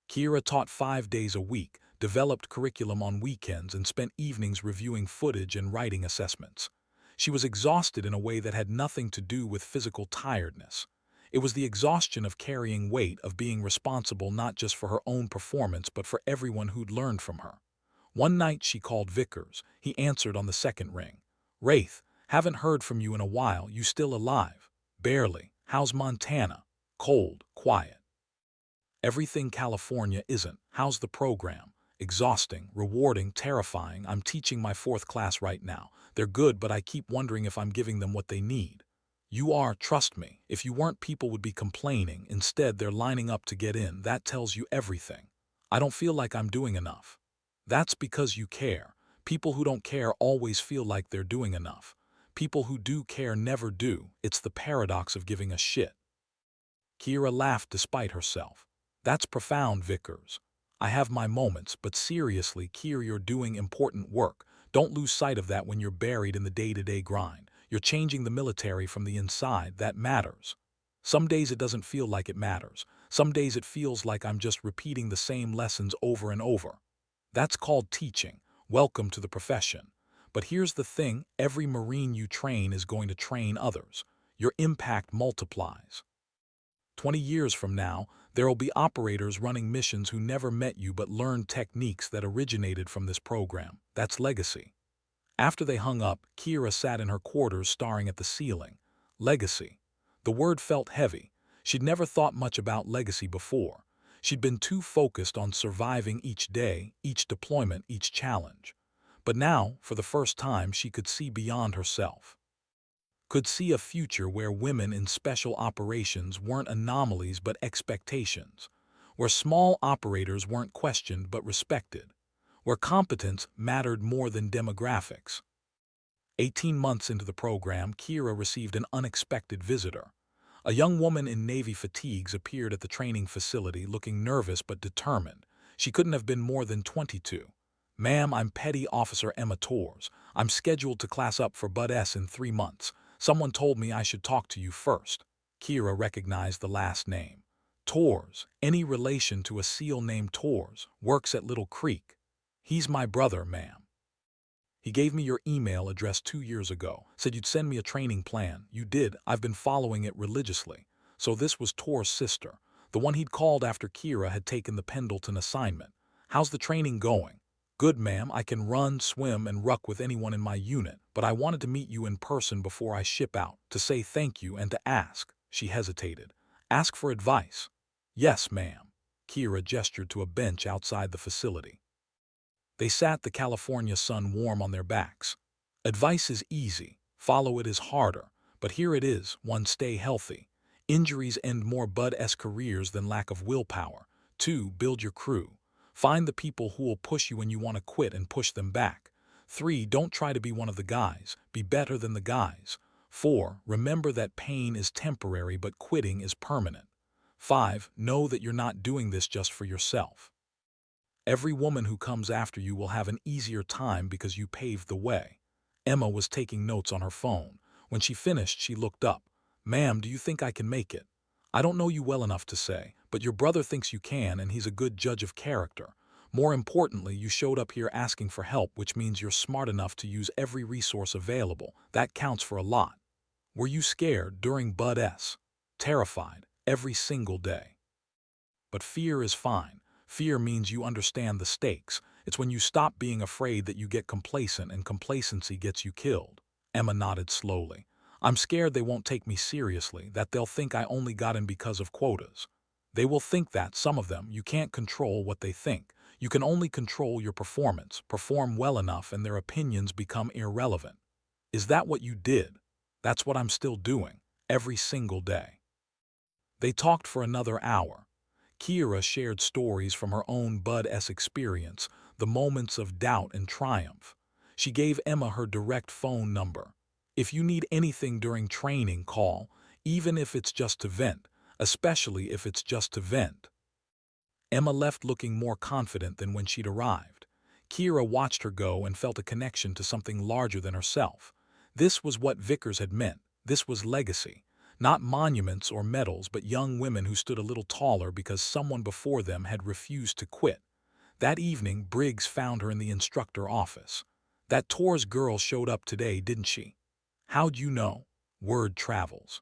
A: Kira taught 5 days a week, developed curriculum on weekends, and spent evenings reviewing footage and writing assessments. She was exhausted in a way that had nothing to do with physical tiredness. It was the exhaustion of carrying weight, of being responsible not just for her own performance but for everyone who'd learned from her. One night she called Vickers. He answered on the second ring. "Wraith, haven't heard from you in a while. You still alive?" "Barely. How's Montana?" "Cold, quiet." "Everything California isn't. How's the program?" "Exhausting, rewarding, terrifying. I'm teaching my 4th class right now. They're good, but I keep wondering if I'm giving them what they need." "You are, trust me. If you weren't, people would be complaining. Instead, they're lining up to get in. That tells you everything." "I don't feel like I'm doing enough." "That's because you care. People who don't care always feel like they're doing enough. People who do care never do. It's the paradox of giving a shit." Kira laughed despite herself. "That's profound, Vickers. I have my moments, but seriously, Kira, you're doing important work. Don't lose sight of that when you're buried in the day-to-day grind. You're changing the military from the inside. That matters. Some days it doesn't feel like it matters. Some days it feels like I'm just repeating the same lessons over and over. That's called teaching. Welcome to the profession. But here's the thing, every Marine you train is going to train others. Your impact multiplies. 20 years from now, there will be operators running missions who never met you but learned techniques that originated from this program. That's legacy. After they hung up, Kira sat in her quarters staring at the ceiling. Legacy. The word felt heavy. She'd never thought much about legacy before. She'd been too focused on surviving each day, each deployment, each challenge. But now, for the first time, she could see beyond herself. Could see a future where women in special operations weren't anomalies but expectations, where small operators weren't questioned but respected, where competence mattered more than demographics. 18 months into the program, Kira received an unexpected visitor. A young woman in Navy fatigues appeared at the training facility looking nervous but determined. She couldn't have been more than 22. "Ma'am, I'm Petty Officer Emma Torres. I'm scheduled to class up for Bud S in 3 months. Someone told me I should talk to you first." Kira recognized the last name. "Torres, any relation to a SEAL named Torres, works at Little Creek." "He's my brother, ma'am. He gave me your email address 2 years ago, said you'd send me a training plan. You did. I've been following it religiously." So this was Tor's sister, the one he'd called after Kira had taken the Pendleton assignment. "How's the training going?" "Good, ma'am. I can run, swim, and ruck with anyone in my unit, but I wanted to meet you in person before I ship out, to say thank you and to ask." She hesitated. "Ask for advice." "Yes, ma'am." Kira gestured to a bench outside the facility. They sat, the California sun warm on their backs. "Advice is easy. Follow it is harder. But here it is. 1. Stay healthy. Injuries end more Bud-S careers than lack of willpower. 2. Build your crew. Find the people who will push you when you want to quit and push them back. 3. Don't try to be one of the guys. Be better than the guys. 4. Remember that pain is temporary but quitting is permanent. 5. Know that you're not doing this just for yourself. Every woman who comes after you will have an easier time because you paved the way." Emma was taking notes on her phone. When she finished, she looked up. "Ma'am, do you think I can make it?" "I don't know you well enough to say, but your brother thinks you can and he's a good judge of character. More importantly, you showed up here asking for help, which means you're smart enough to use every resource available. That counts for a lot." "Were you scared during Bud S?" "Terrified, every single day. But fear is fine. Fear means you understand the stakes. It's when you stop being afraid that you get complacent, and complacency gets you killed." Emma nodded slowly. I'm scared they won't take me seriously, that they'll think I only got in because of quotas. They will think that, some of them, you can't control what they think. You can only control your performance, perform well enough, and their opinions become irrelevant. Is that what you did? That's what I'm still doing, every single day. They talked for another hour. Kira shared stories from her own Bud-S experience, the moments of doubt and triumph. She gave Emma her direct phone number. If you need anything during training, call, even if it's just to vent, especially if it's just to vent. Emma left looking more confident than when she'd arrived. Kira watched her go and felt a connection to something larger than herself. This was what Vickers had meant. This was legacy. Not monuments or medals, but young women who stood a little taller because someone before them had refused to quit. That evening, Briggs found her in the instructor office. "That tours girl showed up today, didn't she?" "How'd you know?" "Word travels."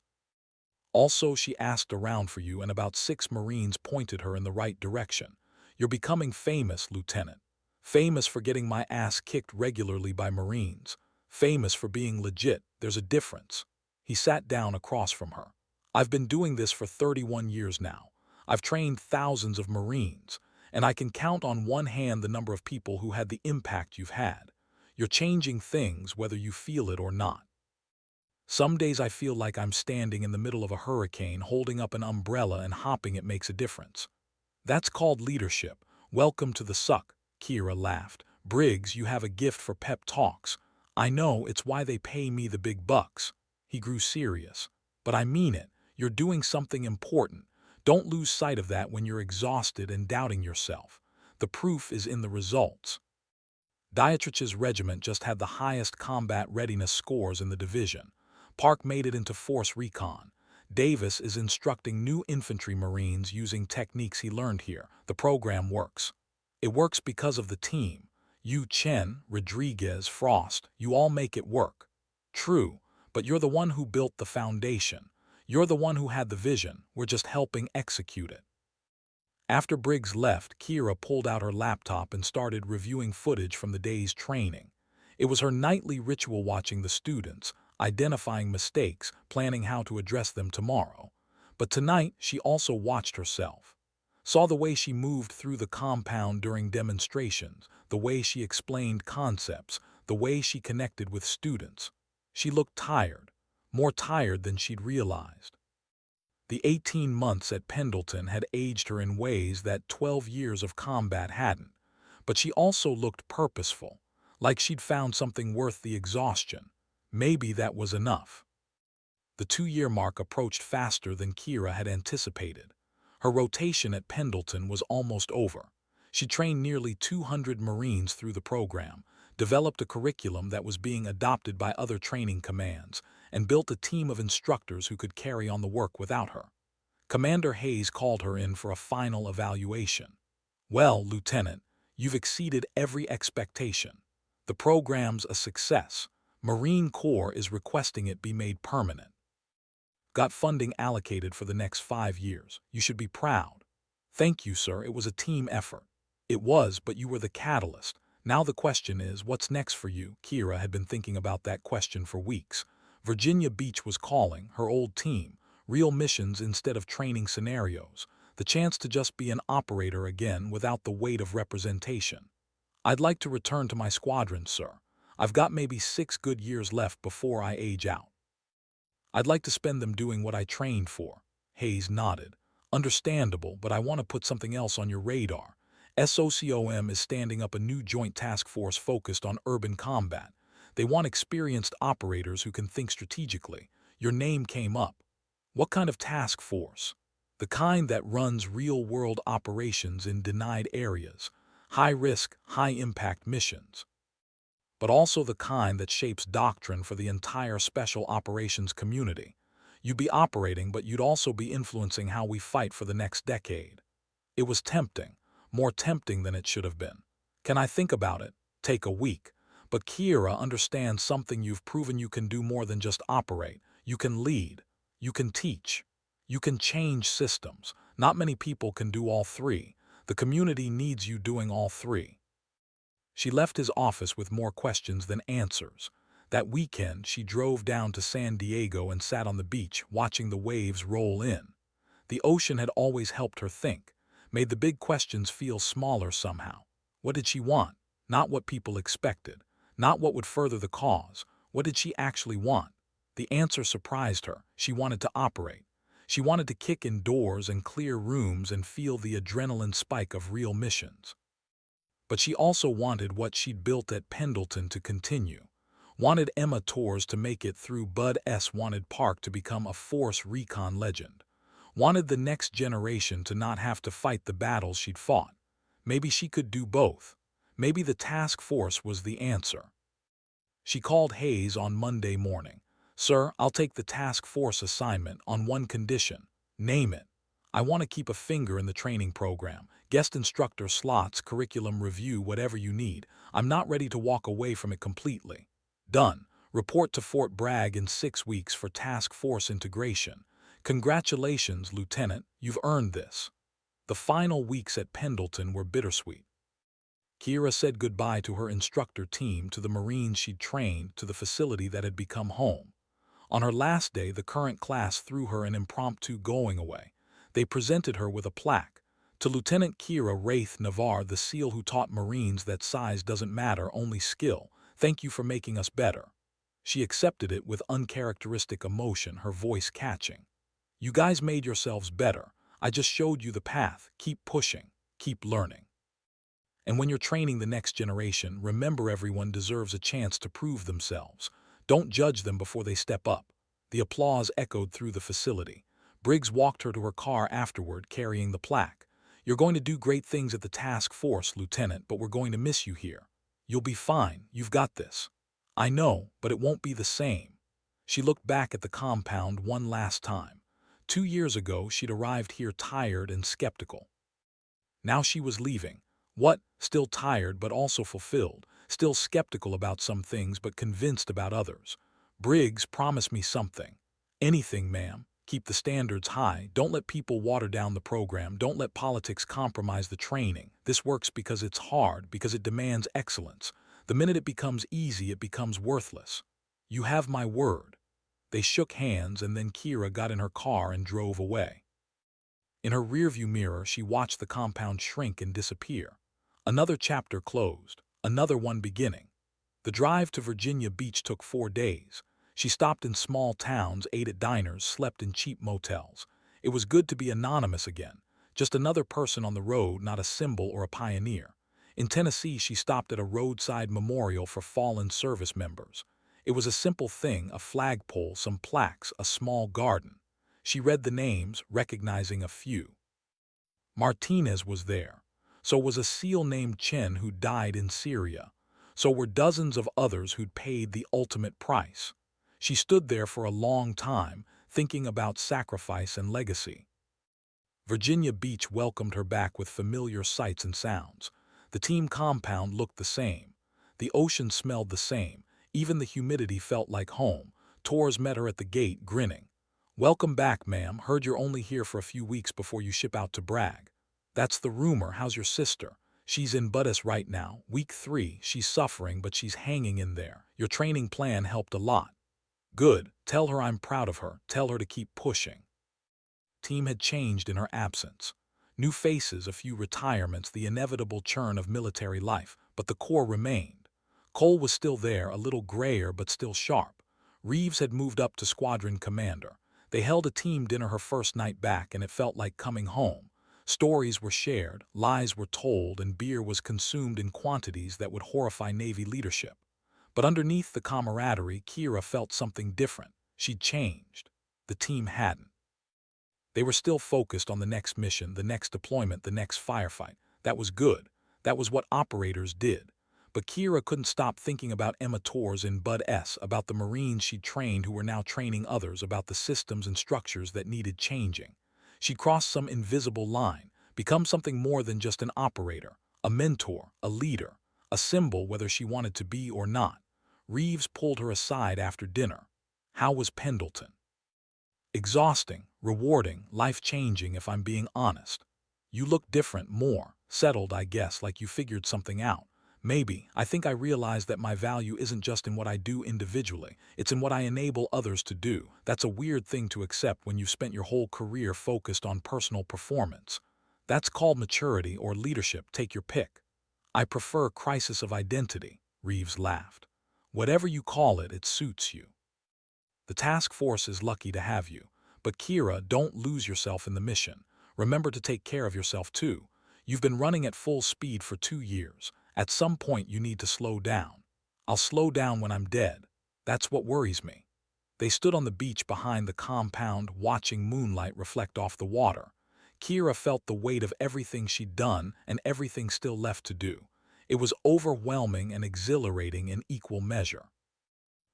A: Also, she asked around for you, and about 6 Marines pointed her in the right direction. "You're becoming famous, Lieutenant. Famous for getting my ass kicked regularly by Marines. Famous for being legit. There's a difference." He sat down across from her. "I've been doing this for 31 years now. I've trained thousands of Marines, and I can count on one hand the number of people who had the impact you've had. You're changing things whether you feel it or not. Some days I feel like I'm standing in the middle of a hurricane holding up an umbrella and hopping it makes a difference. That's called leadership. Welcome to the suck," Kira laughed. "Briggs, you have a gift for pep talks. I know, it's why they pay me the big bucks." He grew serious. "But I mean it. You're doing something important. Don't lose sight of that when you're exhausted and doubting yourself. The proof is in the results." Dietrich's regiment just had the highest combat readiness scores in the division. Park made it into Force Recon. Davis is instructing new infantry Marines using techniques he learned here. The program works. It works because of the team. You, Chen, Rodriguez, Frost, you all make it work. True, but you're the one who built the foundation. You're the one who had the vision. We're just helping execute it. After Briggs left, Kira pulled out her laptop and started reviewing footage from the day's training. It was her nightly ritual, watching the students, identifying mistakes, planning how to address them tomorrow. But tonight, she also watched herself. Saw the way she moved through the compound during demonstrations, the way she explained concepts, the way she connected with students. She looked tired, more tired than she'd realized. The 18 months at Pendleton had aged her in ways that 12 years of combat hadn't, but she also looked purposeful, like she'd found something worth the exhaustion. Maybe that was enough. The 2-year mark approached faster than Kira had anticipated. Her rotation at Pendleton was almost over. She trained nearly 200 Marines through the program, developed a curriculum that was being adopted by other training commands, and built a team of instructors who could carry on the work without her. Commander Hayes called her in for a final evaluation. "Well, Lieutenant, you've exceeded every expectation. The program's a success. Marine Corps is requesting it be made permanent. Got funding allocated for the next 5 years. You should be proud." "Thank you, sir. It was a team effort." "It was, but you were the catalyst. Now the question is, what's next for you?" Kira had been thinking about that question for weeks. Virginia Beach was calling, her old team, real missions instead of training scenarios, the chance to just be an operator again without the weight of representation. "I'd like to return to my squadron, sir. I've got maybe 6 good years left before I age out. I'd like to spend them doing what I trained for." Hayes nodded. "Understandable, but I want to put something else on your radar. SOCOM is standing up a new joint task force focused on urban combat. They want experienced operators who can think strategically. Your name came up." "What kind of task force?" "The kind that runs real-world operations in denied areas. High-risk, high-impact missions. But also the kind that shapes doctrine for the entire special operations community. You'd be operating, but you'd also be influencing how we fight for the next decade." It was tempting, more tempting than it should have been. "Can I think about it?" "Take a week." But Kira understands something. You've proven you can do more than just operate. You can lead. You can teach. You can change systems. Not many people can do all three. The community needs you doing all three. She left his office with more questions than answers. That weekend, she drove down to San Diego and sat on the beach, watching the waves roll in. The ocean had always helped her think, made the big questions feel smaller somehow. What did she want? Not what people expected, not what would further the cause. What did she actually want? The answer surprised her. She wanted to operate. She wanted to kick in doors and clear rooms and feel the adrenaline spike of real missions. But she also wanted what she'd built at Pendleton to continue. Wanted Emma Tours to make it through Bud S. Wanted Park to become a Force Recon legend. Wanted the next generation to not have to fight the battles she'd fought. Maybe she could do both. Maybe the task force was the answer. She called Hayes on Monday morning. "Sir, I'll take the task force assignment on one condition. Name it. I want to keep a finger in the training program. Guest instructor slots, curriculum review, whatever you need. I'm not ready to walk away from it completely." Done. Report to Fort Bragg in 6 weeks for task force integration. Congratulations, Lieutenant. You've earned this. The final weeks at Pendleton were bittersweet. Kira said goodbye to her instructor team, to the Marines she'd trained, to the facility that had become home. On her last day, the current class threw her an impromptu going away. They presented her with a plaque. "To Lieutenant Kira Wraith Navarre, the SEAL who taught Marines that size doesn't matter, only skill. Thank you for making us better." She accepted it with uncharacteristic emotion, her voice catching. "You guys made yourselves better. I just showed you the path. Keep pushing. Keep learning. And when you're training the next generation, remember everyone deserves a chance to prove themselves. Don't judge them before they step up." The applause echoed through the facility. Briggs walked her to her car afterward, carrying the plaque. "You're going to do great things at the task force, Lieutenant, but we're going to miss you here. You'll be fine. You've got this." "I know, but it won't be the same." She looked back at the compound one last time. 2 years ago, she'd arrived here tired and skeptical. Now she was leaving. What? Still tired but also fulfilled. Still skeptical about some things but convinced about others. "Briggs, promise me something." "Anything, ma'am. Keep the standards high. Don't let people water down the program. Don't let politics compromise the training. This works because it's hard, because it demands excellence. The minute it becomes easy, it becomes worthless. You have my word." They shook hands, and then Kira got in her car and drove away. In her rearview mirror, she watched the compound shrink and disappear. Another chapter closed, another one beginning. The drive to Virginia Beach took 4 days. She stopped in small towns, ate at diners, slept in cheap motels. It was good to be anonymous again, just another person on the road, not a symbol or a pioneer. In Tennessee, she stopped at a roadside memorial for fallen service members. It was a simple thing, a flagpole, some plaques, a small garden. She read the names, recognizing a few. Martinez was there. So was a SEAL named Chen who died in Syria. So were dozens of others who'd paid the ultimate price. She stood there for a long time, thinking about sacrifice and legacy. Virginia Beach welcomed her back with familiar sights and sounds. The team compound looked the same. The ocean smelled the same. Even the humidity felt like home. Tours met her at the gate, grinning. "Welcome back, ma'am. Heard you're only here for a few weeks before you ship out to Bragg." "That's the rumor. How's your sister?" "She's in Buddas right now. Week 3. She's suffering, but she's hanging in there. Your training plan helped a lot." "Good. Tell her I'm proud of her. Tell her to keep pushing." Team had changed in her absence. New faces, a few retirements, the inevitable churn of military life, but the core remained. Cole was still there, a little grayer but still sharp. Reeves had moved up to squadron commander. They held a team dinner her first night back, and it felt like coming home. Stories were shared, lies were told, and beer was consumed in quantities that would horrify Navy leadership. But underneath the camaraderie, Kira felt something different. She'd changed. The team hadn't. They were still focused on the next mission, the next deployment, the next firefight. That was good. That was what operators did. But Kira couldn't stop thinking about Emma Tours in Bud S, about the Marines she'd trained who were now training others, about the systems and structures that needed changing. She'd crossed some invisible line, become something more than just an operator, a mentor, a leader, a symbol whether she wanted to be or not. Reeves pulled her aside after dinner. "How was Pendleton?" "Exhausting, rewarding, life-changing if I'm being honest." "You look different, more settled, I guess, like you figured something out." Maybe. I think I realized that my value isn't just in what I do individually, it's in what I enable others to do. That's a weird thing to accept when you've spent your whole career focused on personal performance. That's called maturity or leadership, take your pick. I prefer crisis of identity, Reeves laughed. Whatever you call it, it suits you. The task force is lucky to have you. But Kira, don't lose yourself in the mission. Remember to take care of yourself too. You've been running at full speed for 2 years. At some point you need to slow down. I'll slow down when I'm dead. That's what worries me. They stood on the beach behind the compound, watching moonlight reflect off the water. Kira felt the weight of everything she'd done and everything still left to do. It was overwhelming and exhilarating in equal measure.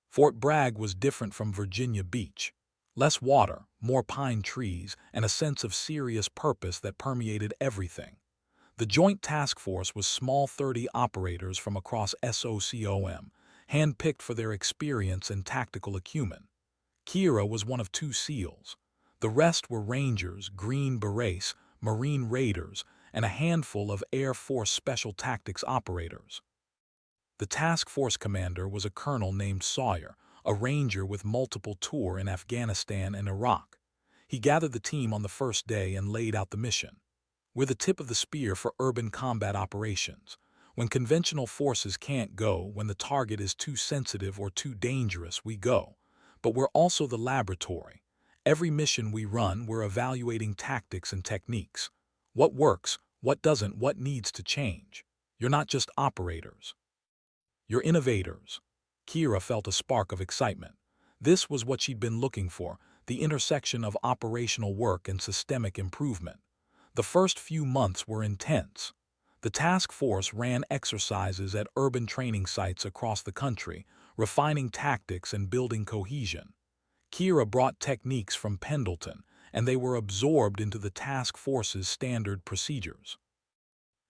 A: Fort Bragg was different from Virginia Beach. Less water, more pine trees, and a sense of serious purpose that permeated everything. The Joint Task Force was small 30 operators from across SOCOM, handpicked for their experience and tactical acumen. Kira was one of 2 SEALs. The rest were Rangers, Green Berets, Marine Raiders, and a handful of Air Force Special Tactics operators. The task force commander was a colonel named Sawyer, a ranger with multiple tours in Afghanistan and Iraq. He gathered the team on the first day and laid out the mission. We're the tip of the spear for urban combat operations. When conventional forces can't go, when the target is too sensitive or too dangerous, we go. But we're also the laboratory. Every mission we run, we're evaluating tactics and techniques. What works, what doesn't, what needs to change. You're not just operators. You're innovators. Kira felt a spark of excitement. This was what she'd been looking for, the intersection of operational work and systemic improvement. The first few months were intense. The task force ran exercises at urban training sites across the country, refining tactics and building cohesion. Kira brought techniques from Pendleton, and they were absorbed into the task force's standard procedures.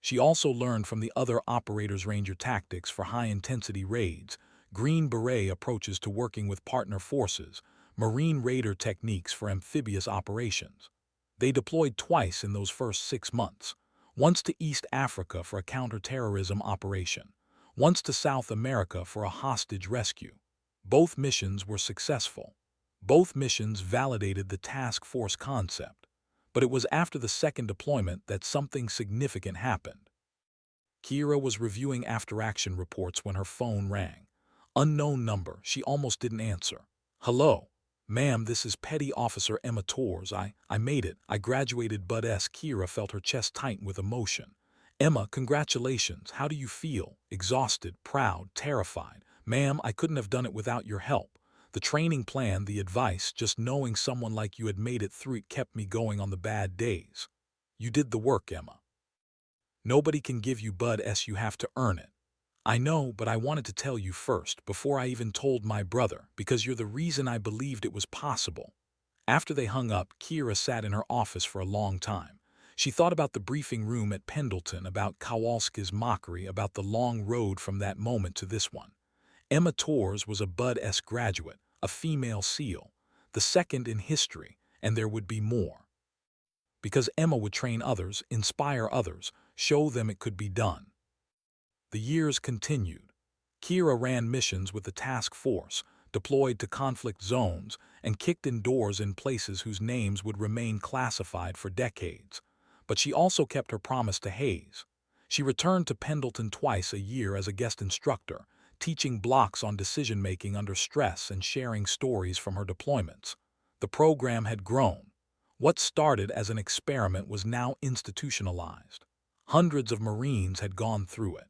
A: She also learned from the other operators Ranger tactics for high-intensity raids, Green Beret approaches to working with partner forces, Marine Raider techniques for amphibious operations. They deployed twice in those first 6 months, once to East Africa for a counterterrorism operation, once to South America for a hostage rescue. Both missions were successful. Both missions validated the task force concept. But it was after the second deployment that something significant happened. Kira was reviewing after-action reports when her phone rang. Unknown number, she almost didn't answer. Hello? Ma'am, this is Petty Officer Emma Torres. I made it. I graduated Bud S. Kira felt her chest tighten with emotion. Emma, congratulations. How do you feel? Exhausted, proud, terrified. Ma'am, I couldn't have done it without your help. The training plan, the advice, just knowing someone like you had made it through it kept me going on the bad days. You did the work, Emma. Nobody can give you Bud S. You have to earn it. I know, but I wanted to tell you first, before I even told my brother, because you're the reason I believed it was possible. After they hung up, Kira sat in her office for a long time. She thought about the briefing room at Pendleton, about Kowalski's mockery, about the long road from that moment to this one. Emma Torres was a Bud S. graduate, a female SEAL, the second in history, and there would be more. Because Emma would train others, inspire others, show them it could be done. The years continued. Kira ran missions with the task force, deployed to conflict zones, and kicked in doors in places whose names would remain classified for decades. But she also kept her promise to Hayes. She returned to Pendleton twice a year as a guest instructor, teaching blocks on decision-making under stress and sharing stories from her deployments. The program had grown. What started as an experiment was now institutionalized. Hundreds of Marines had gone through it.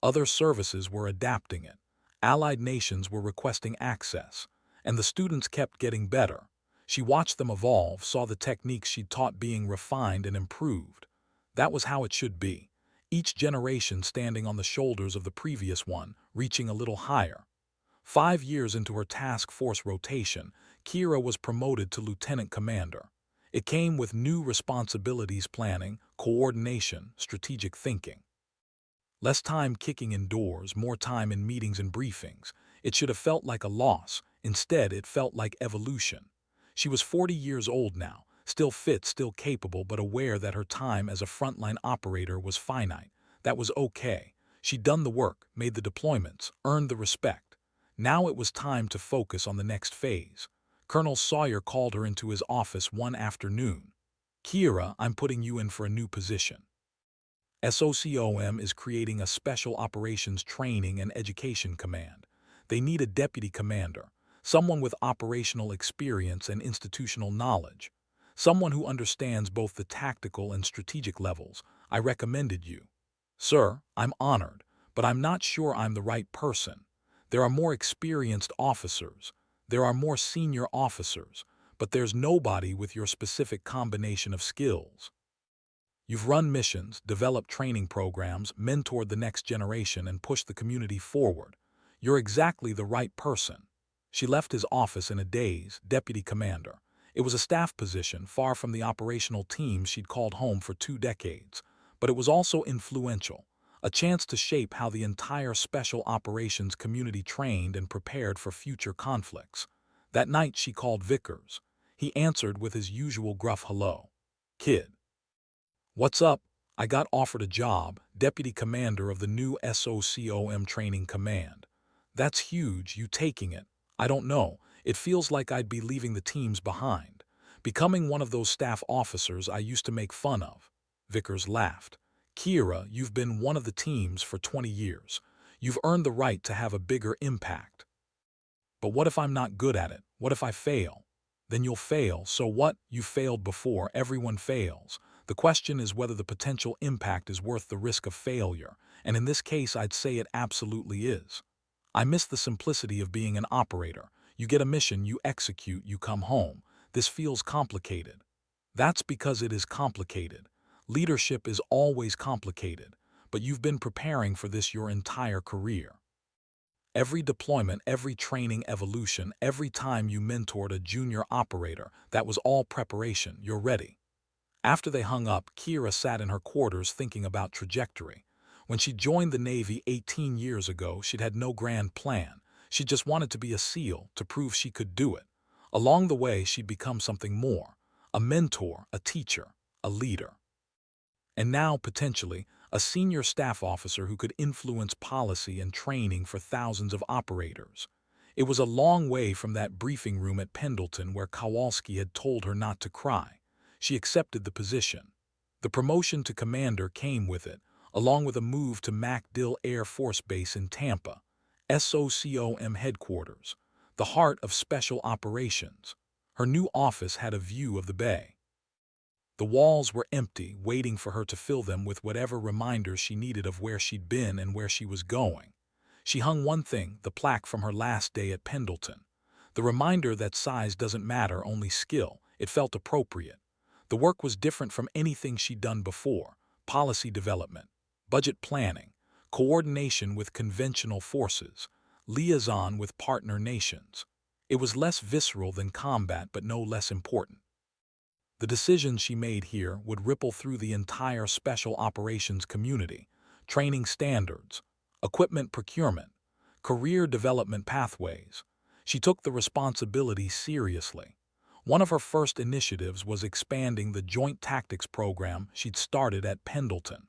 A: Other services were adapting it. Allied nations were requesting access, and the students kept getting better. She watched them evolve, saw the techniques she'd taught being refined and improved. That was how it should be. Each generation standing on the shoulders of the previous one, reaching a little higher. 5 years into her task force rotation, Kira was promoted to lieutenant commander. It came with new responsibilities: planning, coordination, strategic thinking. Less time kicking in doors, more time in meetings and briefings. It should have felt like a loss. Instead, it felt like evolution. She was 40 years old now, still fit, still capable, but aware that her time as a frontline operator was finite. That was okay. She'd done the work, made the deployments, earned the respect. Now it was time to focus on the next phase. Colonel Sawyer called her into his office one afternoon. "Kira, I'm putting you in for a new position. SOCOM is creating a Special Operations Training and Education Command. They need a deputy commander, someone with operational experience and institutional knowledge, someone who understands both the tactical and strategic levels. I recommended you." "Sir, I'm honored, but I'm not sure I'm the right person. There are more experienced officers. There are more senior officers, but there's nobody with your specific combination of skills. You've run missions, developed training programs, mentored the next generation, and pushed the community forward. You're exactly the right person." She left his office in a daze, deputy commander. It was a staff position, far from the operational team she'd called home for 2 decades. But it was also influential, a chance to shape how the entire special operations community trained and prepared for future conflicts. That night she called Vickers. He answered with his usual gruff hello. "Kid. What's up? I got offered a job, deputy commander of the new SOCOM training command." "That's huge, you taking it?" "I don't know. It feels like I'd be leaving the teams behind. Becoming one of those staff officers I used to make fun of." Vickers laughed. "Kira, you've been one of the teams for 20 years. You've earned the right to have a bigger impact." "But what if I'm not good at it? What if I fail?" "Then you'll fail. So what? You failed before. Everyone fails. The question is whether the potential impact is worth the risk of failure, and in this case I'd say it absolutely is. I miss the simplicity of being an operator. You get a mission, you execute, you come home. This feels complicated." "That's because it is complicated. Leadership is always complicated, but you've been preparing for this your entire career. Every deployment, every training evolution, every time you mentored a junior operator, that was all preparation. You're ready." After they hung up, Kira sat in her quarters thinking about trajectory. When she joined the Navy 18 years ago, she'd had no grand plan. She just wanted to be a SEAL, to prove she could do it. Along the way, she'd become something more: a mentor, a teacher, a leader. And now, potentially, a senior staff officer who could influence policy and training for thousands of operators. It was a long way from that briefing room at Pendleton where Kowalski had told her not to cry. She accepted the position. The promotion to commander came with it, along with a move to MacDill Air Force Base in Tampa, SOCOM headquarters, the heart of special operations. Her new office had a view of the bay. The walls were empty, waiting for her to fill them with whatever reminders she needed of where she'd been and where she was going. She hung one thing, the plaque from her last day at Pendleton. The reminder that size doesn't matter, only skill. It felt appropriate. The work was different from anything she'd done before: policy development, budget planning, coordination with conventional forces, liaison with partner nations. It was less visceral than combat, but no less important. The decisions she made here would ripple through the entire special operations community: training standards, equipment procurement, career development pathways. She took the responsibility seriously. One of her first initiatives was expanding the Joint Tactics program she'd started at Pendleton.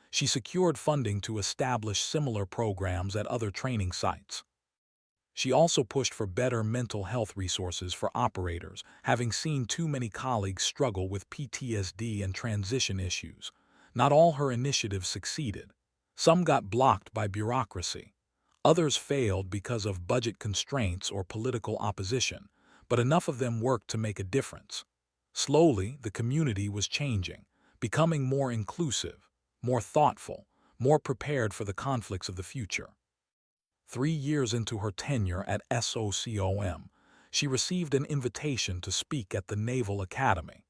A: She secured funding to establish similar programs at other training sites. She also pushed for better mental health resources for operators, having seen too many colleagues struggle with PTSD and transition issues. Not all her initiatives succeeded. Some got blocked by bureaucracy. Others failed because of budget constraints or political opposition, but enough of them worked to make a difference. Slowly, the community was changing, becoming more inclusive, more thoughtful, more prepared for the conflicts of the future. 3 years into her tenure at SOCOM, she received an invitation to speak at the Naval Academy.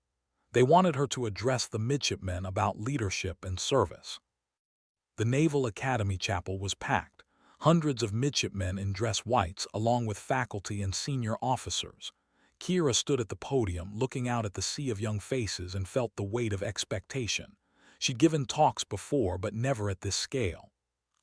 A: They wanted her to address the midshipmen about leadership and service. The Naval Academy chapel was packed, hundreds of midshipmen in dress whites along with faculty and senior officers. Kira stood at the podium, looking out at the sea of young faces, and felt the weight of expectation. She'd given talks before, but never at this scale.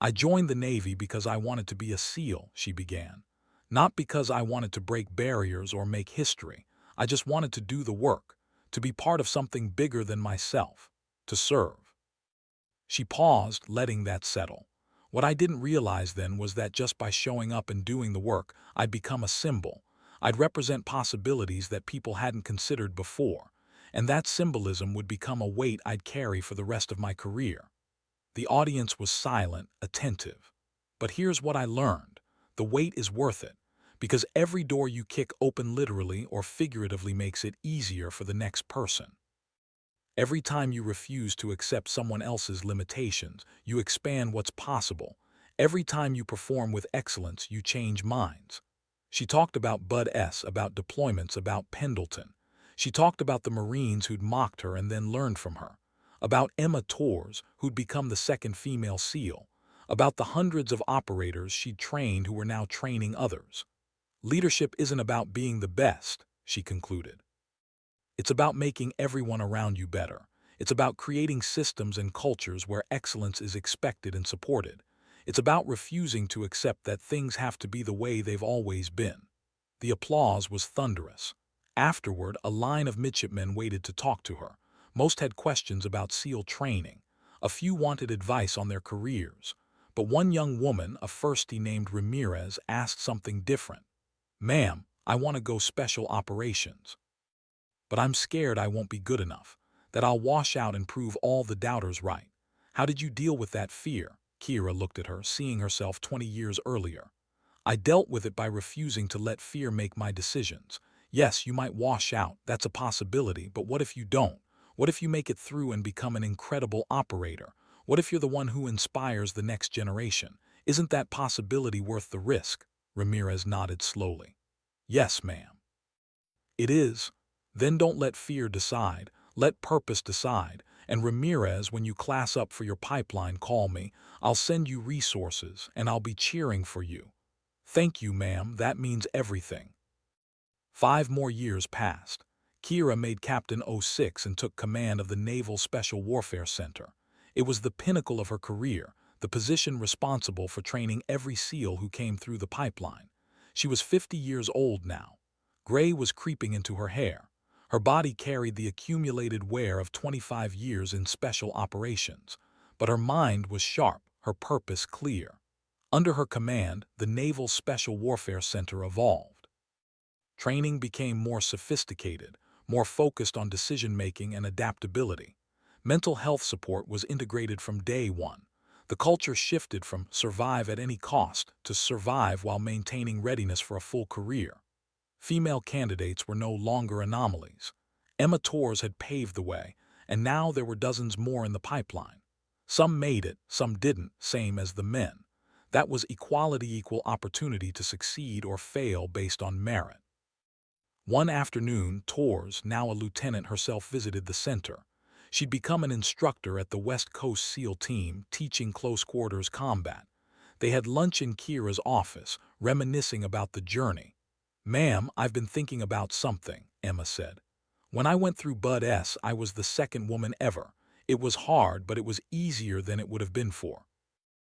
A: "I joined the Navy because I wanted to be a SEAL," she began. "Not because I wanted to break barriers or make history. I just wanted to do the work, to be part of something bigger than myself, to serve." She paused, letting that settle. What I didn't realize then was that just by showing up and doing the work, I'd become a symbol. I'd represent possibilities that people hadn't considered before, and that symbolism would become a weight I'd carry for the rest of my career. The audience was silent, attentive. But here's what I learned. The wait is worth it, because every door you kick open literally or figuratively makes it easier for the next person. Every time you refuse to accept someone else's limitations, you expand what's possible. Every time you perform with excellence, you change minds. She talked about Bud S., about deployments, about Pendleton. She talked about the Marines who'd mocked her and then learned from her. About Emma Torres, who'd become the second female SEAL. About the hundreds of operators she'd trained who were now training others. Leadership isn't about being the best, she concluded. It's about making everyone around you better. It's about creating systems and cultures where excellence is expected and supported. It's about refusing to accept that things have to be the way they've always been. The applause was thunderous. Afterward, a line of midshipmen waited to talk to her. Most had questions about SEAL training. A few wanted advice on their careers. But one young woman, a firstie named Ramirez, asked something different. "Ma'am, I want to go special operations. But I'm scared I won't be good enough, that I'll wash out and prove all the doubters right. How did you deal with that fear?" Kira looked at her, seeing herself 20 years earlier. "I dealt with it by refusing to let fear make my decisions. Yes, you might wash out, that's a possibility, but what if you don't? What if you make it through and become an incredible operator? What if you're the one who inspires the next generation? Isn't that possibility worth the risk?" Ramirez nodded slowly. "Yes, ma'am. It is. Then don't let fear decide. Let purpose decide. And Ramirez, when you class up for your pipeline, call me. I'll send you resources, and I'll be cheering for you." "Thank you, ma'am. That means everything." 5 more years passed. Kira made Captain '06 and took command of the Naval Special Warfare Center. It was the pinnacle of her career, the position responsible for training every SEAL who came through the pipeline. She was 50 years old now. Gray was creeping into her hair. Her body carried the accumulated wear of 25 years in special operations. But her mind was sharp, her purpose clear. Under her command, the Naval Special Warfare Center evolved. Training became more sophisticated, more focused on decision-making and adaptability. Mental health support was integrated from day one. The culture shifted from survive at any cost to survive while maintaining readiness for a full career. Female candidates were no longer anomalies. Emma Torres had paved the way, and now there were dozens more in the pipeline. Some made it, some didn't, same as the men. That was equality, equal opportunity to succeed or fail based on merit. One afternoon, Torres, now a lieutenant herself, visited the center. She'd become an instructor at the West Coast SEAL team, teaching close-quarters combat. They had lunch in Kira's office, reminiscing about the journey. "Ma'am, I've been thinking about something," Emma said. "When I went through Bud S., I was the second woman ever. It was hard, but it was easier than it would have been for.